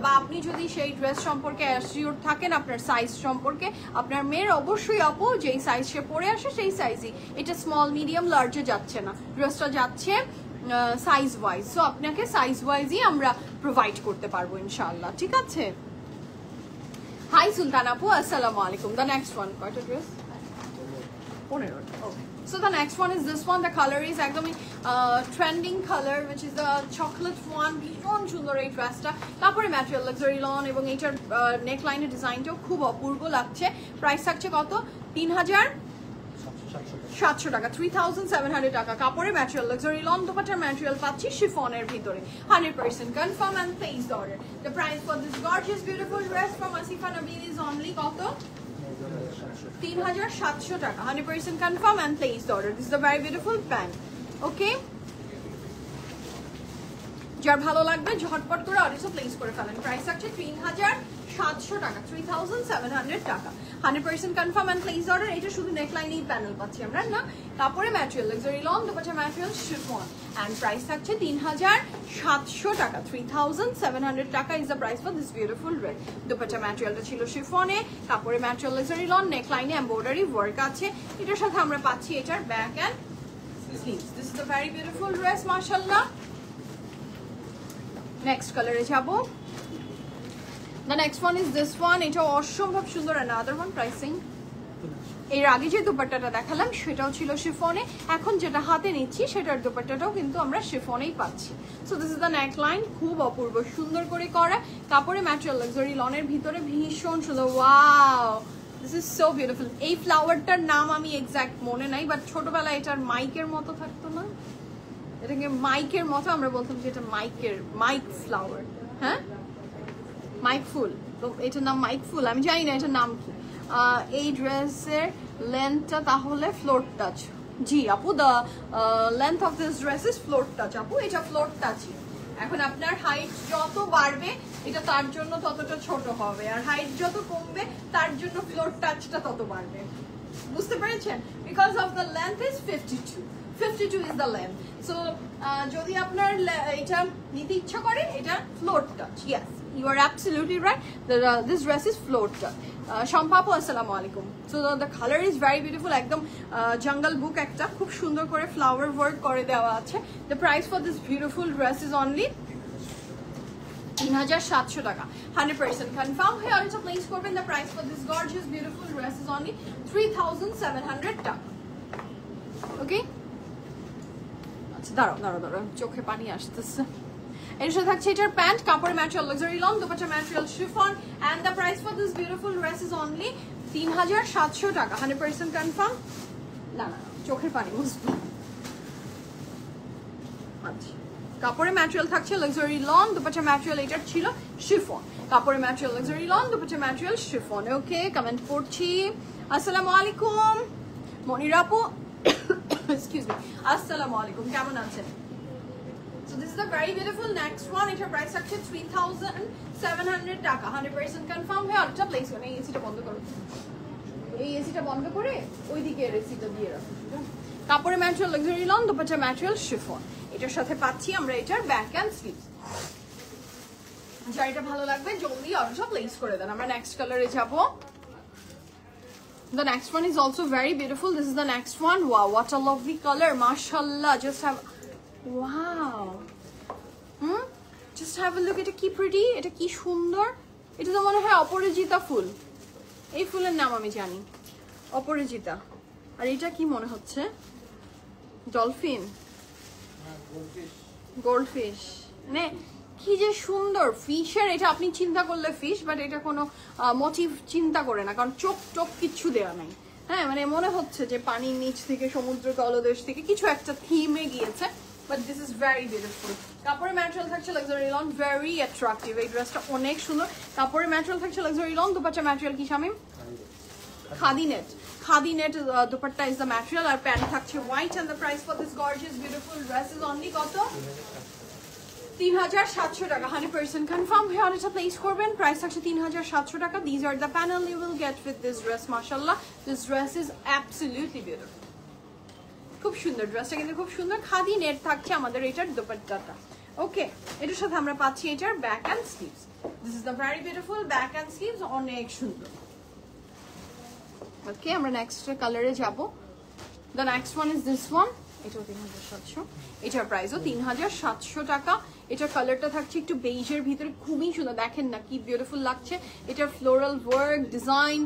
বা আপনি যদি সেই ড্রেস সম্পর্কে অ্যাসিওর থাকেন আপনার সাইজ সম্পর্কে, আপনার মেয়ের অবশ্যই আপু যেই সাইজ সে পরে আসে সেই সাইজই, এটা স্মল মিডিয়াম লার্জে যাচ্ছে না, ড্রেসটা যাচ্ছে সাইজ ওয়াইজ। সো আপনাকে সাইজ ওয়াইজই আমরা প্রোভাইড করতে পারবো ইনশাআল্লাহ, ঠিক আছে। হাই সুলতান আপু, আসসালামু আলাইকুম। দ্য নেক্সট ওয়ান, কয়টা dress? 15। Okay. So the next one is this one. The color is একদমই trending color, which is the chocolate one. ভীষণ সুন্দর এই ড্রেসটা। তারপরে ম্যাটেরিয়াল লাক্সারি লন এবং এটার নেক লাইনের ডিজাইনটাও খুব অপূর্ব লাগছে। প্রাইস থাকছে কত? 3700 টাকা, 3700 টাকা। কাপড়ে ম্যাটেরিয়াল লাক্সারি লন, দোপাট্টার ম্যাটেরিয়াল পাচ্ছি শিফনের ভিতরে। 100% confirm and place the order. The price for this gorgeous beautiful dress from Asifa Nabil is only কত? 3700 টাকা। 100% confirm and place the order. This is a very beautiful pant. Okay, যার ভালো লাগবে ঝটপট করে অর্ডারটা প্লেস করে ফেলেন। প্রাইস থাকছে 3700 টাকা, 3700 টাকা। 100% confirm and place order. এটা শুধু নেকলাইনেই প্যানেল পাচ্ছি আমরা না। তারপরে material luxury lawn, dupatta material chiffon and price থাকছে 3700 টাকা, 3700 টাকা is the price for this beautiful dress. Dupatta ম্যাটেরিয়ালটা ছিল শিফনে, তারপরে ম্যাটেরিয়াল লাক্সারি লন, নেকলাইনে এমব্রয়ডারি ওয়ার্ক আছে। এটার সাথে আমরা পাচ্ছি এটার back and sleeves. This is a very beautiful dress, মাশাআল্লাহ। নেক্সট কালারে যাবো। The next one is this one. এটা অসম্ভব সুন্দর। another one pricing এর আগে যে দুপাট্টাটা দেখালাম সেটাও ছিল শিফনে, এখন যেটা হাতে নিচ্ছি সেটার দুপাট্টাটাও কিন্তু আমরা শিফনেই পাচ্ছি। So this is the neck line, খুব অপূর্ব সুন্দর করে করা। কাপড়ে ম্যাটেরিয়াল লাক্সারি লনের ভিতরে ভীষণ সুন্দর। Wow, this is so beautiful. এই ফ্লাওয়ারটার নাম আমি এক্সাক্ট মনে নাই, বাট ছোটবেলায় এটার মাইকের মতো থাকতো না, এটাকে মাইকের মতো আমরা বলতাম যে এটা মাইক ফ্লাওয়ার। হ্যাঁ, মাইক ফুল, তো এটার নাম মাইক ফুল, আমি জানি না এটার নাম কি। এই ড্রেসের লেন্থটা তাহলে ফ্লোর টাচ। জি আপু, the length of this dress is floor touch আপু, এটা ফ্লোর টাচই। এখন আপনার হাইট যত বাড়বে এটা তার জন্য ততটা ছোট হবে, আর হাইট যত কমবে তার জন্য ফ্লোর টাচটা তত বাড়বে। বুঝতে পেরেছেন? Because of the length is 52 is the length. So যদি আপনার এটা নিতে ইচ্ছা করে এটা floor touch. Yes, you are absolutely right. This dress is floor touch. Shampapu, assalamu alaikum. So the color is very beautiful. একদম jungle book একটা, খুব সুন্দর করে flower work করে দেওয়া আছে। The price for this beautiful dress is only 3700 টাকা। 100% confirm হয়ে অর্ডারটা প্লেস করবেন। The price for this gorgeous beautiful dress is only 3700 টাকা। Okay, দাঁড়াও, চোখে পানি আসতেছে। এর সাথে থাকছে এটার প্যান্ট, কাপড়ের material luxury lawn, dupatta material chiffon and the price for this beautiful dress is only 3700 টাকা। 100% কনফার্ম। না, চোখের পানি মুছবো। আচ্ছা, কাপড়ের ম্যাটেরিয়াল থাকছে লাক্সারি লন, দোপাট্টা ম্যাটেরিয়াল এটার ছিল শিফন। কাপড়ের material luxury lawn, dupatta material chiffon. Okay, comment পড়ছি। আসসালামু আলাইকুম মনিরা আপু, excuse me, assalamu alaikum, কেমন আছেন? So this is the very beautiful next one. Its price আছে 3700 টাকা। 100% confirm হয়ে অর্ডারটা প্লেস করুন। এই এসিটা বন্ধ করো, এই এসিটা বন্ধ করে ওইদিকে এসিটা দিয়ে রাখো। কাপড়ের material luxury lawn, dupatta material chiffon. এটার সাথে পাচ্ছি আমরা এটার ব্যাক এন্ড স্লিভস। যার এটা ভালো লাগবে জলদি অর্ডারটা প্লেস করে দেন। আমরা নেক্সট কালারে যাব। The next one is also very beautiful. This is the next one. Wow, what a lovely color, mashallah. Just have, wow, just have a look. এটা কি pretty, এটা কি সুন্দর। এটা তো মনে হয় অপরাজিতা ফুল। এই ফুলের নাম আমি জানি, অপরাজিতা। আর এটা কি মনে হচ্ছে? ডলফিন, গোল্ডফিশ, মানে কি যে সুন্দর ফিশের। এটা আপনি চিন্তা করলে ফিশ, বাট এটা কোনো মোটিভ চিন্তা করে না, কারণ চোখ টোক কিচ্ছু দেওয়া নাই। হ্যাঁ, মানে মনে হচ্ছে যে পানির নিচ থেকে, সমুদ্র তলদেশ থেকে কিছু একটা থিমে গিয়েছে, but this is very beautiful. কাপড়ের ম্যাটেরিয়াল থাকছে লাক্সারি লন, ভেরি অ্যাট্রাকটিভ। এই ড্রেসটা অনেক সুন্দর। কাপড়ের ম্যাটেরিয়াল থাকছে লাক্সারি লন, দোপাট্টা ম্যাটেরিয়াল কি Shamim? Khadi net dupatta is the material, আর প্যান্ট থাকছে white. And the price for this gorgeous beautiful dress is only কত? 3700 টাকা। 100% কনফার্ম হয়ে অর্ডারটা প্লেস করবেন। প্রাইস থাকছে 3700 টাকা। This are the panel you will get with this dress. মাশাআল্লাহ, this dress is absolutely beautiful. খুব সুন্দর ড্রেসটা, কিন্তু খুব সুন্দর। খাদি নেট থাকছে আমাদের এটার দুপাট্টাটা। ওকে, এটার সাথে আমরা পাচ্ছি এটার back and sleeves. This is the very beautiful back and sleeves, অনেক সুন্দর। ওকে, আমরা নেক্সট কালারে যাব। The next one is this one. এটাও 3700, এটার প্রাইসও 3700 টাকা। এটার কালারটা থাকছে একটু বেইজের ভিতরে, খুবই সুন্দর, দেখেন না কি বিউটিফুল লাগছে। এটার ফ্লোরাল ওয়ার্ক ডিজাইন,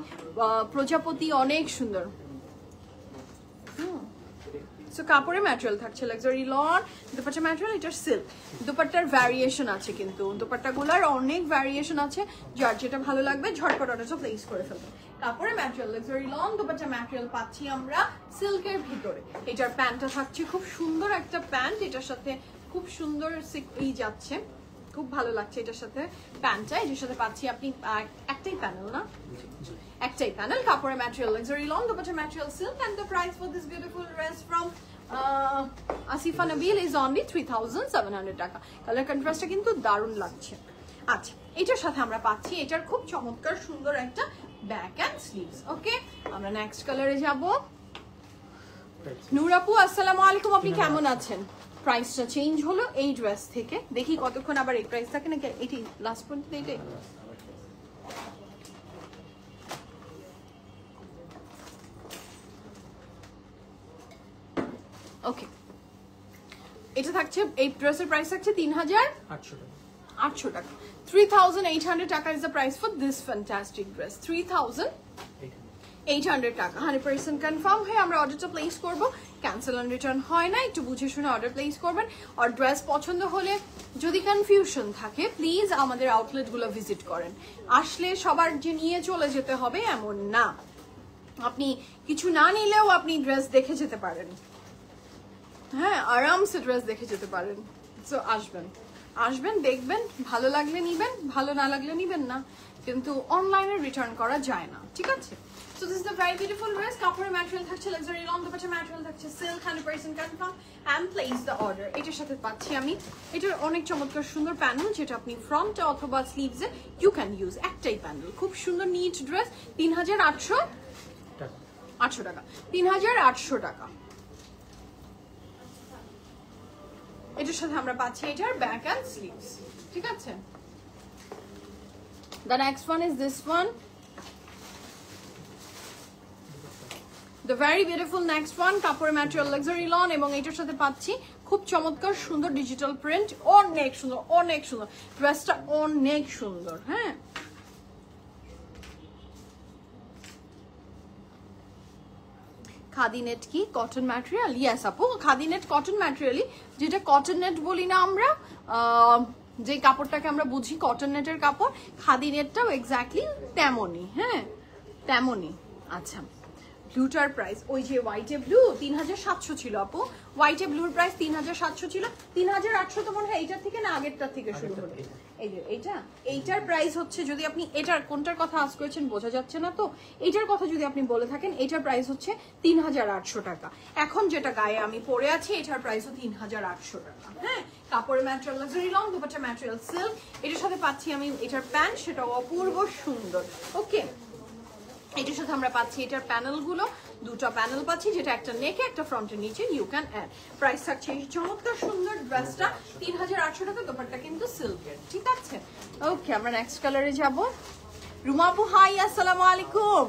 প্রজাপতি, অনেক সুন্দর। সো কাপড়ের ম্যাটেরিয়াল থাকছে লাক্সারি লন, দুপাট্টা ম্যাটেরিয়াল, এটার সিল্ক। দুপাট্টার ভ্যারিয়েশন আছে, কিন্তু দুপাট্টাগুলোর অনেক ভ্যারিয়েশন আছে, যার যেটা ভালো লাগবে ঝটপট অর্ডারটা প্লেস করে ফেলবে। কাপড়ের material luxury lawn, dupatta material পাচ্ছি আমরা সিল্কের ভিতরে। এটার প্যান্টটা থাকছে খুব সুন্দর একটা প্যান্ট, এটার সাথে খুব সুন্দর এই যাচ্ছে, খুব ভালো লাগছে এটার সাথে প্যান্টটা। এটার সাথে পাচ্ছি আপনি একটাই প্যানেল, না একটাই প্যানেল। কাপড়ের material luxury lawn, dupatta material silk, and the price for this beautiful dress from Asifa Nabil is only 3700 টাকা। কালার কন্ট্রাস্টটা কিন্তু দারুণ লাগছে। আচ্ছা, এটার সাথে আমরা পাচ্ছি এটার খুব চমৎকার সুন্দর একটা ব্যাক এন্ড স্লিভস। ওকে, আমরা নেক্সট কালারে যাব। নূর আপু আসসালামু আলাইকুম, আপনি কেমন আছেন? প্রাইসটা চেঞ্জ হলো এই ড্রেস থেকে, দেখি কতক্ষণ আবার এই প্রাইস থাকে নাকি। এটি লাস্ট পর্যন্ত এটাই। ওকে, এটা থাকছে, এই ড্রেসের প্রাইস থাকছে 3800 টাকা। 3800 টাকা is the price for this fantastic dress. 3800 টাকা 100% কনফার্ম হয়ে আমরা অর্ডারটা প্লেস করব। ক্যান্সেল অন রিটার্ন হয় না, একটু বুঝে শুনে অর্ডার প্লেস করবেন। আর ড্রেস পছন্দ হলে যদি কনফিউশন থাকে প্লিজ আমাদের আউটলেটগুলো ভিজিট করেন। আসলে সবার যে নিয়ে চলে যেতে হবে এমন না, আপনি কিছু না নিলেও আপনি ড্রেস দেখে যেতে পারেন। হ্যাঁ, আরামসে ড্রেস দেখে যেতে পারেন। সো আসবেন, দেখবেন, ভালো লাগলে নিবেন, ভালো না লাগলে নিবেন না, কিন্তু অনলাইনে রিটার্ন করা যায় না, ঠিক আছে? So this is the very beautiful dress. কাপড়ের ম্যাটেরিয়াল থাকছে লাক্সারি লন, দুপাট্টা ম্যাটেরিয়াল থাকছে silk, 100% confirm and place the order. এটার সাথে পাচ্ছি আমি এটার অনেক চমৎকার সুন্দর প্যানেল, যেটা আপনি ফ্রন্টে অথবা স্লিভসে ইউ ক্যান ইউজ। একটাই প্যানেল, খুব সুন্দর নিট ড্রেস। 3800 টাকা। 3800 টাকা। এটার সাথে আমরা পাচ্ছি এটার ব্যাক এন্ড স্লিভস, ঠিক আছে? The next one is this one, the very beautiful next one, কাপড় ম্যাটেরিয়াল লাক্সারি লন, এবং এটার সাথে পাচ্ছি খুব চমৎকার সুন্দর ডিজিটাল প্রিন্ট। অনেক সুন্দর, অনেক সুন্দর ড্রেসটা, অনেক সুন্দর। হ্যাঁ, খাদি নেট কি কটন ম্যাটেরিয়াল? ইয়েস আপু, খাদি নেট কটন ম্যাটেরিয়ালই, যেটা কটন নেট বলি না আমরা, যে কাপড়টাকে আমরা বুঝি কটন নেটের কাপড়, খাদি নেটটাও এক্স্যাক্টলি তেমনই। হ্যাঁ, তেমনই। আচ্ছা, ব্লুটার প্রাইস, ওই যে হোয়াইটে ব্লু 3700 ছিল আপু, হোয়াইটে ব্লুর প্রাইস 3700 ছিল। 3800 তো মনে হয় এইটার থেকে না আগেরটার থেকে শুরু হলো। এই যে এইটার প্রাইস হচ্ছে, যদি আপনি এটার কোনটার কথা আজ করেছেন বোঝা যাচ্ছে না, তো এইটার কথা যদি আপনি বলে থাকেন, এটার প্রাইস হচ্ছে 3800 টাকা। এখন যেটা গায়ে আমি পরে আছি এটার প্রাইসও 3800 টাকা। হ্যাঁ, কাপড়ের material luxury long, dupatta material silk. এটার সাথে পাচ্ছি আমি এটার প্যান্ট, সেটাও অপূর্ব সুন্দর। ওকে, এটার সাথে আমরা পাচ্ছি এটার প্যানেলগুলো, দুটো প্যানেল পাচ্ছি, যেটা একটা নেকে একটা ফ্রন্টের নিচে ইউ ক্যান অ্যাড। প্রাইস থাকছে এই চমৎকার সুন্দর ড্রেসটা 3800 টাকা, দোপাট্টা কিন্তু সিল্কের, ঠিক আছে? ওকে, আমরা নেক্সট কালারে যাব। রুমা আপু হাই, আসসালামু আলাইকুম,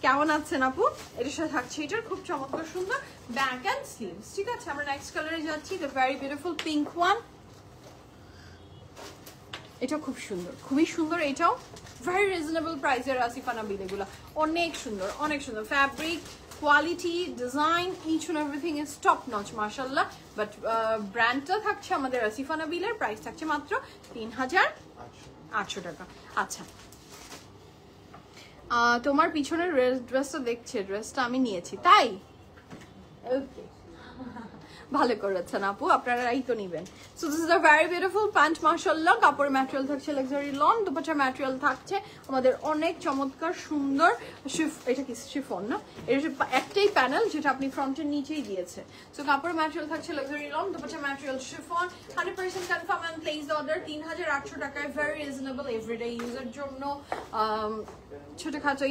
কেমন আছেন আপু? এটার সাথে থাকছে এটার খুব চমৎকার সুন্দর ব্যাক এন্ড স্লিভস, ঠিক আছে? আমরা নেক্সট কালারে যাচ্ছি, the very beautiful pink one. এটা খুব সুন্দর, খুবই সুন্দর। এটাও ভেরি রিজনেবল প্রাইসের আসিফা নাবিল, এগুলো অনেক সুন্দর, অনেক সুন্দর। Fabric quality, design, each and everything is top notch, মাশাআল্লাহ। বাট ব্র্যান্ডটা থাকছে আমাদের আসিফা নাবিলের, প্রাইস থাকছে মাত্র 3800 টাকা। আচ্ছা, তোমার পিছনের ড্রেসটা দেখছে, ড্রেসটা আমি নিয়েছি, তাই? ওকে, ভালো করেছেন আপু, আপনারা এই তো নিবেন। So this is a very beautiful pant, মাশাআল্লাহ। কাপড়ের ম্যাটেরিয়াল থাকছে লাক্সারি লন, দুপাট্টা ম্যাটেরিয়াল থাকছে আমাদের অনেক চমৎকার সুন্দর এটা কি শিফন না, এটা একটাই প্যানেল, যেটা আপনি ফ্রন্টের নিচেই দিয়েছে। সো কাপড়ের ম্যাটেরিয়াল থাকছে luxury lawn, dupatta material chiffon, 100% confirm and place order. 3800 টাকায় ভেরি রিজনেবল, এভরিডে ইউজের জন্য, ছোটখাটো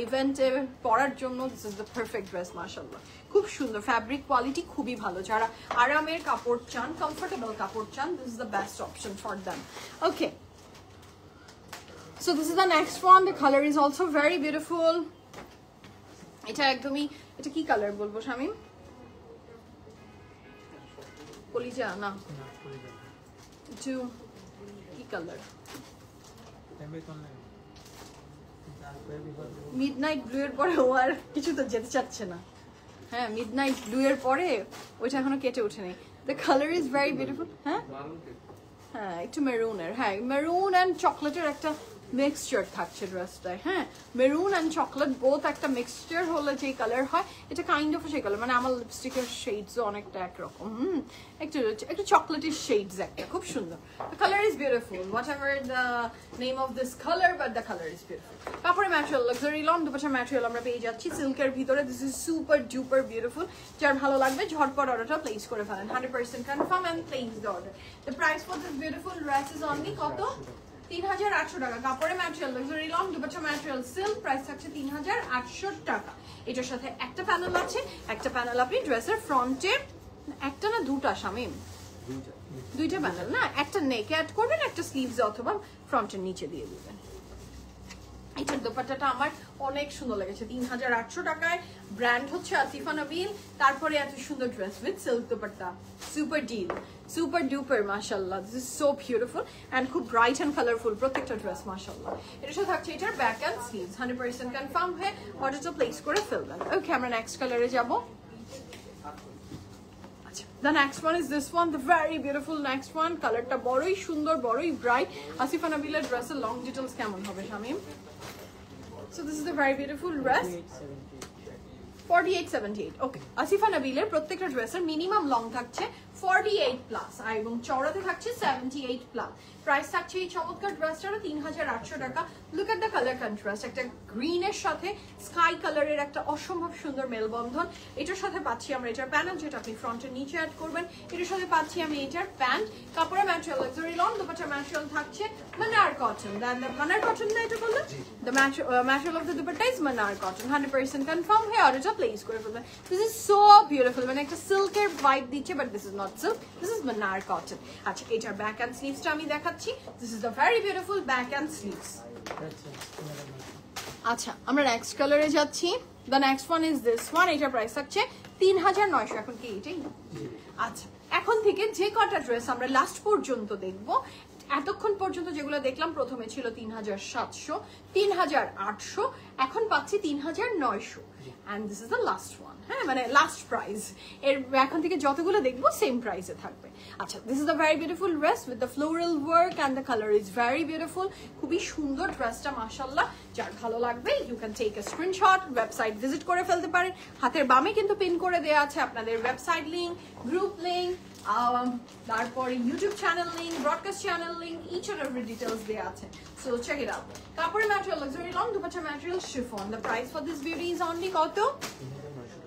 ইভেন্টে পরার জন্য this is the perfect dress, মাশাআল্লাহ। খুব সুন্দর, ফ্যাব্রিক কোয়ালিটি খুবই ভালো। যারা আরামের কাপড় চান, কমফোর্টেবল কাপড় চান, this is the best option for them. Okay, so this is the next one, the colour is also very beautiful. এটা একদমই, এটা কি কালার বলবো শামিম? কলিজা না একটু কি কালার মিডনাইট ব্লু এর পরে ও আর কিছু তো যেতে চাচ্ছে না হ্যাঁ মিডনাইট ব্লু এর পরে ওইটা এখনো কেটে ওঠেনি the colour is very beautiful হ্যাঁ হ্যাঁ একটু মেরুনের হ্যাঁ মেরুন অ্যান্ড চকলেটের একটা মিক্সচার থাকছে ড্রেসটায় হ্যাঁ মেরুন অ্যান্ড চকলেট বোথ একটা মিক্সচার হলে যে কালার হয় এটা কাইন্ড অফ সেই কালার মানে আমার লিপস্টিকের শেডসও অনেকটা একরকম একটু একটু চকলেটের শেডস একটা খুব সুন্দর the colour is beautiful whatever the name of this colour but the colour is beautiful কাপড়ের ম্যাটেরিয়াল লাক্সারি লং দুপাশার ম্যাটেরিয়াল আমরা পেয়ে যাচ্ছি সিল্কের ভিতরে this is super duper beautiful যার ভালো লাগবে ঝটপট অর্ডারটা প্লেস করে ফেলেন 100% confirm and place the order the price for this beautiful dress is only কত 3800 টাকা কাপড়ের ম্যাটেরিয়াল লাক্সারি লং দুপাশার ম্যাটেরিয়াল সিল্ক প্রাইস থাকছে 3800 টাকা এটার সাথে একটা প্যানেল আছে একটা প্যানেল আপনি ড্রেসের ফ্রন্টে একটা না দুটা শামিম দুইটা প্যানেল না একটা নেকে অ্যাড করবেন একটা স্লিভস অথবা ফ্রন্টের নিচে দিয়ে দিবেন এটার দোপাট্টাটা আমার অনেক সুন্দর লেগেছে 3800 টাকায় ব্র্যান্ড হচ্ছে আসিফা নবীল তারপরে এত সুন্দর dress with silk dupatta super deal super duper মাশাআল্লাহ this is so beautiful and খুব ব্রাইট এন্ড কালারফুল প্রত্যেকটা ড্রেস মাশাআল্লাহ এর সাথে থাকছে এটার ব্যাক এন্ড স্লিভস 100% কনফার্ম হয়ে অর্ডারটা প্লেস করে ফেলবেন ওকে আমরা নেক্সট কালারে যাব The next one is this one, the very beautiful next one. Color ta boroi sundor, boroi bright. Asifa Nabila's dress long details kemon hobe Shamim. So this is the very beautiful dress. 4878. Okay. Asifa Nabila's প্রত্যেকটা ড্রেসের minimum long থাকছে 48 plus আর এবং চওড়াতে থাকছে 78 plus price থাকছে এই চমৎকার ড্রেসটার 3800 টাকা look at the colour contrast একটা গ্রিনের সাথে স্কাই কালারের একটা অসম্ভব সুন্দর মেলবন্ধন এটার সাথে পাচ্ছি আমরা এটার প্যানেল যেটা আপনি ফ্রন্টের নিচে অ্যাড করবেন এটার সাথে পাচ্ছি আমি এটার প্যান্ট কাপড়ের ম্যাটেরিয়াল লাক্সারি লং দুপাট্টার ম্যাটেরিয়াল থাকছে মানার কটন দেন দ্য মানার কটন না এটা বললেন the material of the dupatta is মানার কটন 100% কনফার্ম হয়ে অর্ডারটা প্লেস করে ফেলবেন দিস ইজ সো বিউটিফুল মানে একটা সিল্কের ভাইব দিচ্ছে but this is not silk this is মানার কটন আচ্ছা এটার ব্যাক এন্ড স্লিভসটা আমি দেখাচ্ছি this is the very beautiful back and sleeves আচ্ছা আমরা নেক্সট কালারে যাচ্ছি the next one is this one এটার প্রাইস থাকছে 3900 এখন কি এটাই আচ্ছা এখন থেকে যে কটা ড্রেস আমরা লাস্ট পর্যন্ত দেখবো এতক্ষণ পর্যন্ত যেগুলো দেখলাম প্রথমে ছিল 3700 3800 এখন পাচ্ছি 3900 and this is the last one হ্যাঁ মানে লাস্ট প্রাইস এর এখন থেকে যতগুলো দেখবো সেম প্রাইসে থাকবে আচ্ছা this is the very beautiful dress with the floral work and the color is very beautiful খুবই সুন্দর ড্রেসটা মাশাআল্লাহ যার ভালো লাগবে you can take a screenshot website visit করে ফেলতে পারেন হাতের বামে কিন্তু পিন করে দেয়া আছে আপনাদের ওয়েবসাইট লিংক গ্রুপ লিংক তারপরে YouTube channel link broadcast channel link each and every details দেয়া আছে so check it out কাপড়ের material luxury long dupatta material chiffon the price for this beauty is only কত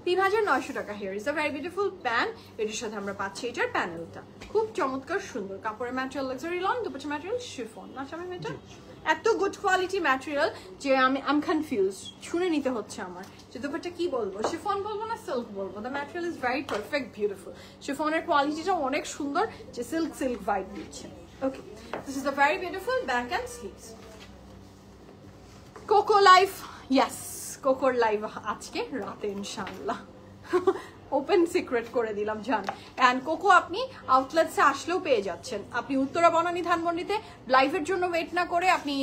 3900 টাকা here is a very beautiful pant এর সাথে আমরা পাচ্ছি এটার প্যানেলটা খুব চমৎকার সুন্দর কাপড়ের material luxury long dupatta material chiffon না আমি এটা এত গুড কোয়ালিটি ম্যাটেরিয়াল যে আমি কনফিউজ শুনে নিতে হচ্ছে আমার যে দুপাট্টা কি বলবো শিফন বলবো না সিল্ক বলবো the material is very perfect beautiful শিফনের কোয়ালিটিটা অনেক সুন্দর যে সিল্ক সিল্ক ভাইব দিচ্ছে okay this is the very beautiful back and sleeves Coco life yes কোকোর লাইভ আজকে রাতে ইনশাআল্লাহ ওপেন সিক্রেট করে দিলাম জান এন্ড কোকো আপনি আউটলেটসে আসলেও পেয়ে যাচ্ছেন আপনি উত্তরা বনানী ধানমন্ডিতে লাইভের জন্য ওয়েট না করে আপনি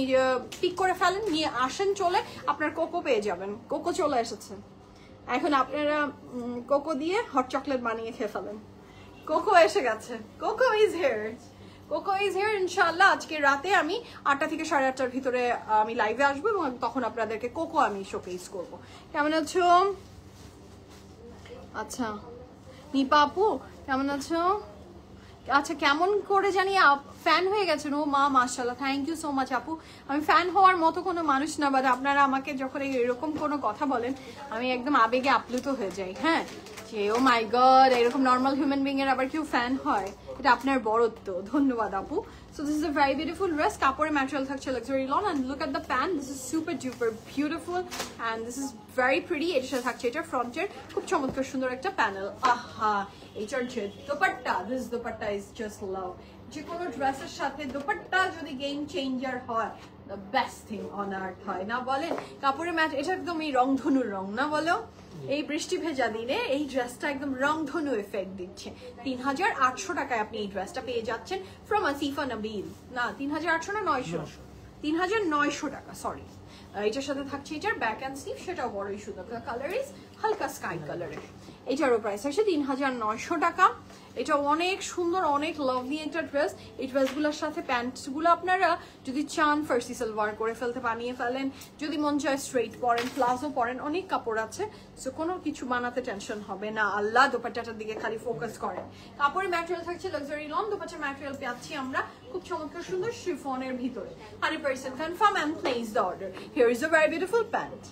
পিক করে ফেলেন নিয়ে আসেন চলে আপনার কোকো পেয়ে যাবেন কোকো চলে এসেছে এখন আপনারা কোকো দিয়ে হট চকলেট বানিয়ে খেয়ে ফেলেন কোকো এসে গেছে cocoa is here cocoa is here ইনশাআল্লাহ আজকে রাতে আমি 8টা থেকে 8:30টার ভিতরে আমি লাইভে আসবো এবং তখন আপনাদেরকে কোকো আমি শোকেস করব কেমন আছো আচ্ছা নিপা আপু কেমন আছো আচ্ছা কেমন করে জানি ফ্যান হয়ে গেছেন ও মা মাশাআল্লাহ থ্যাংক ইউ সো মাচ আপু আমি ফ্যান হওয়ার মতো কোনো মানুষ না বাট আপনারা আমাকে যখন এরকম কোনো কথা বলেন আমি একদম আবেগে আপ্লুত হয়ে যাই হ্যাঁ যে ও মাই গড এরকম নর্মাল হিউম্যান বিং এর আবার কেউ ফ্যান হয় এটা আপনার বড়ত্ব ধন্যবাদ আপু so this is a very beautiful dress কাপড়ের ম্যাটেরিয়াল থাকছে luxury loan and look at the pant this is super duper beautiful and this is very pretty এর সাথে থাকছে এটা ফ্রন্টের খুব চমৎকার সুন্দর একটা প্যানেল আহা এটার যে dupatta this dupatta is just love যে কোনো ড্রেসের সাথে দোপাট্টা যদি গেম চেঞ্জার হয় the best thing on earth হয় না বলেন কাপড়ের ম্যাট এটা একদম এই রংধনুর রং না বলো এই বৃষ্টি ভেজা দিনে এই ড্রেসটা একদম রংধনু এফেক্ট দিচ্ছে। 3800 টাকায় আপনি এই ড্রেসটা পেয়ে যাচ্ছেন ফ্রম আসিফা নবীল। না 3800 না 900, 3900 টাকা, সরি। এটার সাথে থাকছে এটার ব্যাক অ্যান্ড স্লিভ, সেটাও বড় ইস্যু। কালার ইজ হালকা স্কাই কালারের। এটারও প্রাইস আছে 3900 টাকা। এটা অনেক সুন্দর, অনেক লাভলি একটা ড্রেস। এই ড্রেসগুলোর সাথে প্যান্টসগুলো আপনারা যদি চান ফার্সি সালোয়ার করে ফেলতে বানিয়ে ফেলেন, যদি মন চায় স্ট্রেইট পরেন, প্লাজো পরেন, অনেক কাপড় আছে। সো কোনো কিছু বানাতে টেনশন হবে না। আল্লাহ দোপাট্টাটার দিকে খালি ফোকাস করেন। কাপড়ের ম্যাটেরিয়াল থাকছে লাক্সারি লন। দোপাট্টার ম্যাটেরিয়াল পাচ্ছি আমরা খুব চমৎকার সুন্দর শিফনের ভিতরে। 100% confirm and place the order. Here is a very beautiful pant.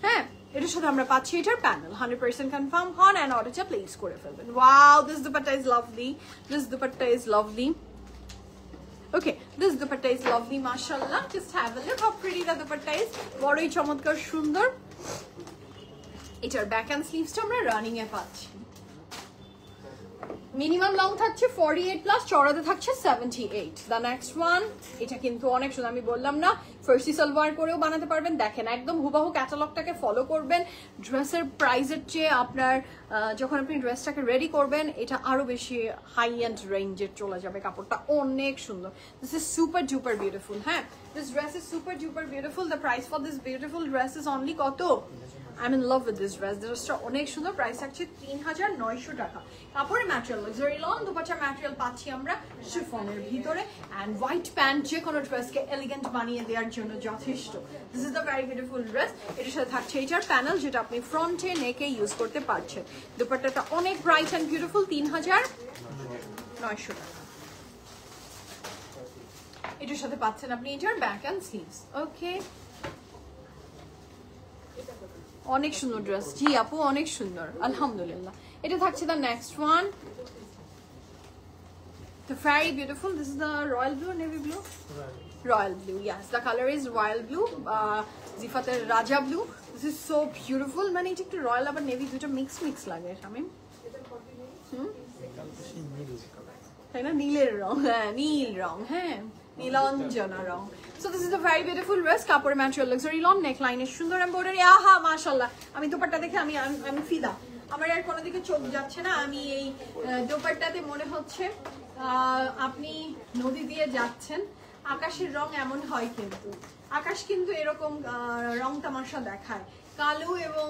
হ্যাঁ, এটার সাথে আমরা পাচ্ছি এটার প্যানেল। 100% কনফার্ম হন অ্যান্ড অর্ডারটা প্লেস করে ফেলবেন। Wow, this dupatta is lovely, this dupatta is lovely. Okay, this dupatta is lovely, mashallah. Just have a look how pretty the dupatta is. বড়ই চমৎকার সুন্দর। এটার ব্যাক অ্যান্ড স্লিভসটা আমরা রানিং এ পাচ্ছি। মিনিমাম লং থাকছে 48 প্লাস, চড়াতে থাকছে 78। দ্য নেক্সট ওয়ান, এটা কিন্তু অনেক সুন্দর। আমি বললাম না ফার্সি সালোয়ার করেও বানাতে পারবেন। দেখেন একদম হুবাহু ক্যাটালগটাকে ফলো করবেন। ড্রেসের প্রাইসের চেয়ে আপনার যখন আপনি ড্রেসটাকে রেডি করবেন, এটা আরো বেশি হাই এন্ড রেঞ্জের চলে যাবে। কাপড়টা অনেক সুন্দর। This is super duper beautiful. হ্যাঁ, this dress is super duper beautiful. The price for this beautiful dress is only কত? I'm in love with this dress. ড্রেসটা অনেক সুন্দর। প্রাইস থাকছে 3900 টাকা। কাপড়ের ম্যাটেরিয়াল লাক্সারি লন। দুপাট্টার ম্যাটেরিয়াল পাচ্ছি আমরা শিফনের ভিতরে। অ্যান্ড হোয়াইট প্যান্ট যে কোনো ড্রেসকে এলিগেন্ট বানিয়ে দেওয়ার জন্য যথেষ্ট। This is the very beautiful dress. এটার সাথে থাকছে এটার প্যানেল, যেটা আপনি ফ্রন্টে নেকে ইউজ করতে পারছেন। দুপাট্টাটা অনেক ব্রাইট অ্যান্ড বিউটিফুল। 3900 টাকা। এটার সাথে পাচ্ছেন আপনি এটার ব্যাক অ্যান্ড স্লিভস। ওকে, অনেক সুন্দর ড্রেস। জি আপু, অনেক সুন্দর, আলহামদুলিল্লাহ। এটা থাকছে the next one, the very beautiful. This is the royal blue, navy blue, royal blue. Yes, the colour is royal blue, জিফাতের রাজা blue. This is so beautiful. মানে এটা একটু রয়্যাল আবার নেভি দুটো মিক্স লাগে। শামিম, তাই না? নীলের রং, হ্যাঁ নীল রং, হ্যাঁ নীলাঞ্জনা রং। So this is a very beautiful dress. কাপড়ের ম্যাটেরিয়াল লাক্সারি লন, নেক লাইনের সুন্দর এমব্রয়ডারি। আহা মাশাআল্লাহ, আমি দোপাট্টা দেখে আমি ফিদা। আমার আর কোনো দিকে চোখ যাচ্ছে না। আমি এই দোপাট্টাতে মনে হচ্ছে আপনি নদী দিয়ে যাচ্ছেন। আকাশের রং এমন হয়, কিন্তু আকাশ কিন্তু এরকম রং তামাশা দেখায়। কালো এবং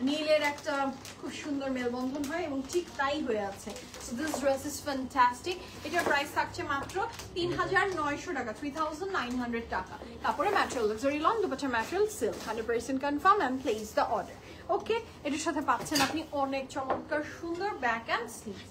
নীলের একটা খুব সুন্দর মেলবন্ধন হয়, এবং ঠিক তাই হয়ে আছে। So this dress is fantastic. এটার প্রাইস থাকছে মাত্র 3900 টাকা, 3900 টাকা। কাপড়ের ম্যাটেরিয়াল লাক্সারি লন, দুপাট্টার material silk. 100% confirm and place the order. Okay, এটার সাথে পাচ্ছেন আপনি অনেক চমৎকার সুন্দর ব্যাক অ্যান্ড স্লিভস।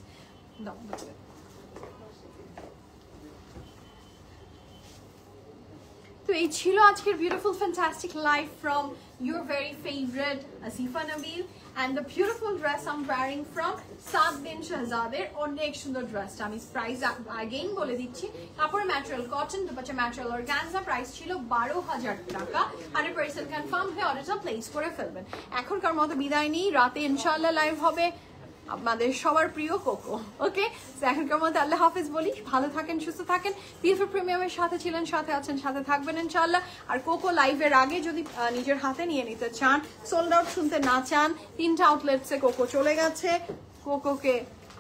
তো এই ছিল আজকের beautiful fantastic life from your very favorite Asifa Nabil, and the beautiful dress I'm wearing from Saad bin Shahzader. অনেক সুন্দর ড্রেসটা। আমি প্রাইস আগেইন বলে দিচ্ছি। কাপড়ের material cotton, dupatta material organza. Price ছিল 12000 টাকা। 100% কনফার্ম হয়ে অর্ডারটা প্লেস করে ফেলবেন। এখনকার মতো বিদায় নিই। রাতে ইনশাআল্লাহ লাইভ হবে আমাদের সবার প্রিয় কোকো। ওকে, এখনকার মধ্যে আল্লাহ হাফেজ বলি। ভালো থাকেন, সুস্থ থাকেন। বিএফএ প্রিমিয়ামের সাথে ছিলেন, সাথে আছেন, সাথে থাকবেন ইনশাআল্লাহ। আর কোকো লাইভের আগে যদি নিজের হাতে নিয়ে নিতে চান, সোল্ড আউট শুনতে না চান, 3টা আউটলেটসে কোকো চলে গেছে। কোকোকে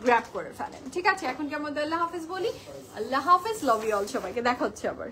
গ্র্যাব করে ফেলেন। ঠিক আছে, এখনকার মধ্যে আল্লাহ হাফেজ বলি। আল্লাহ হাফেজ, লাভ ইউ অল। সবাইকে দেখা হচ্ছে আবার।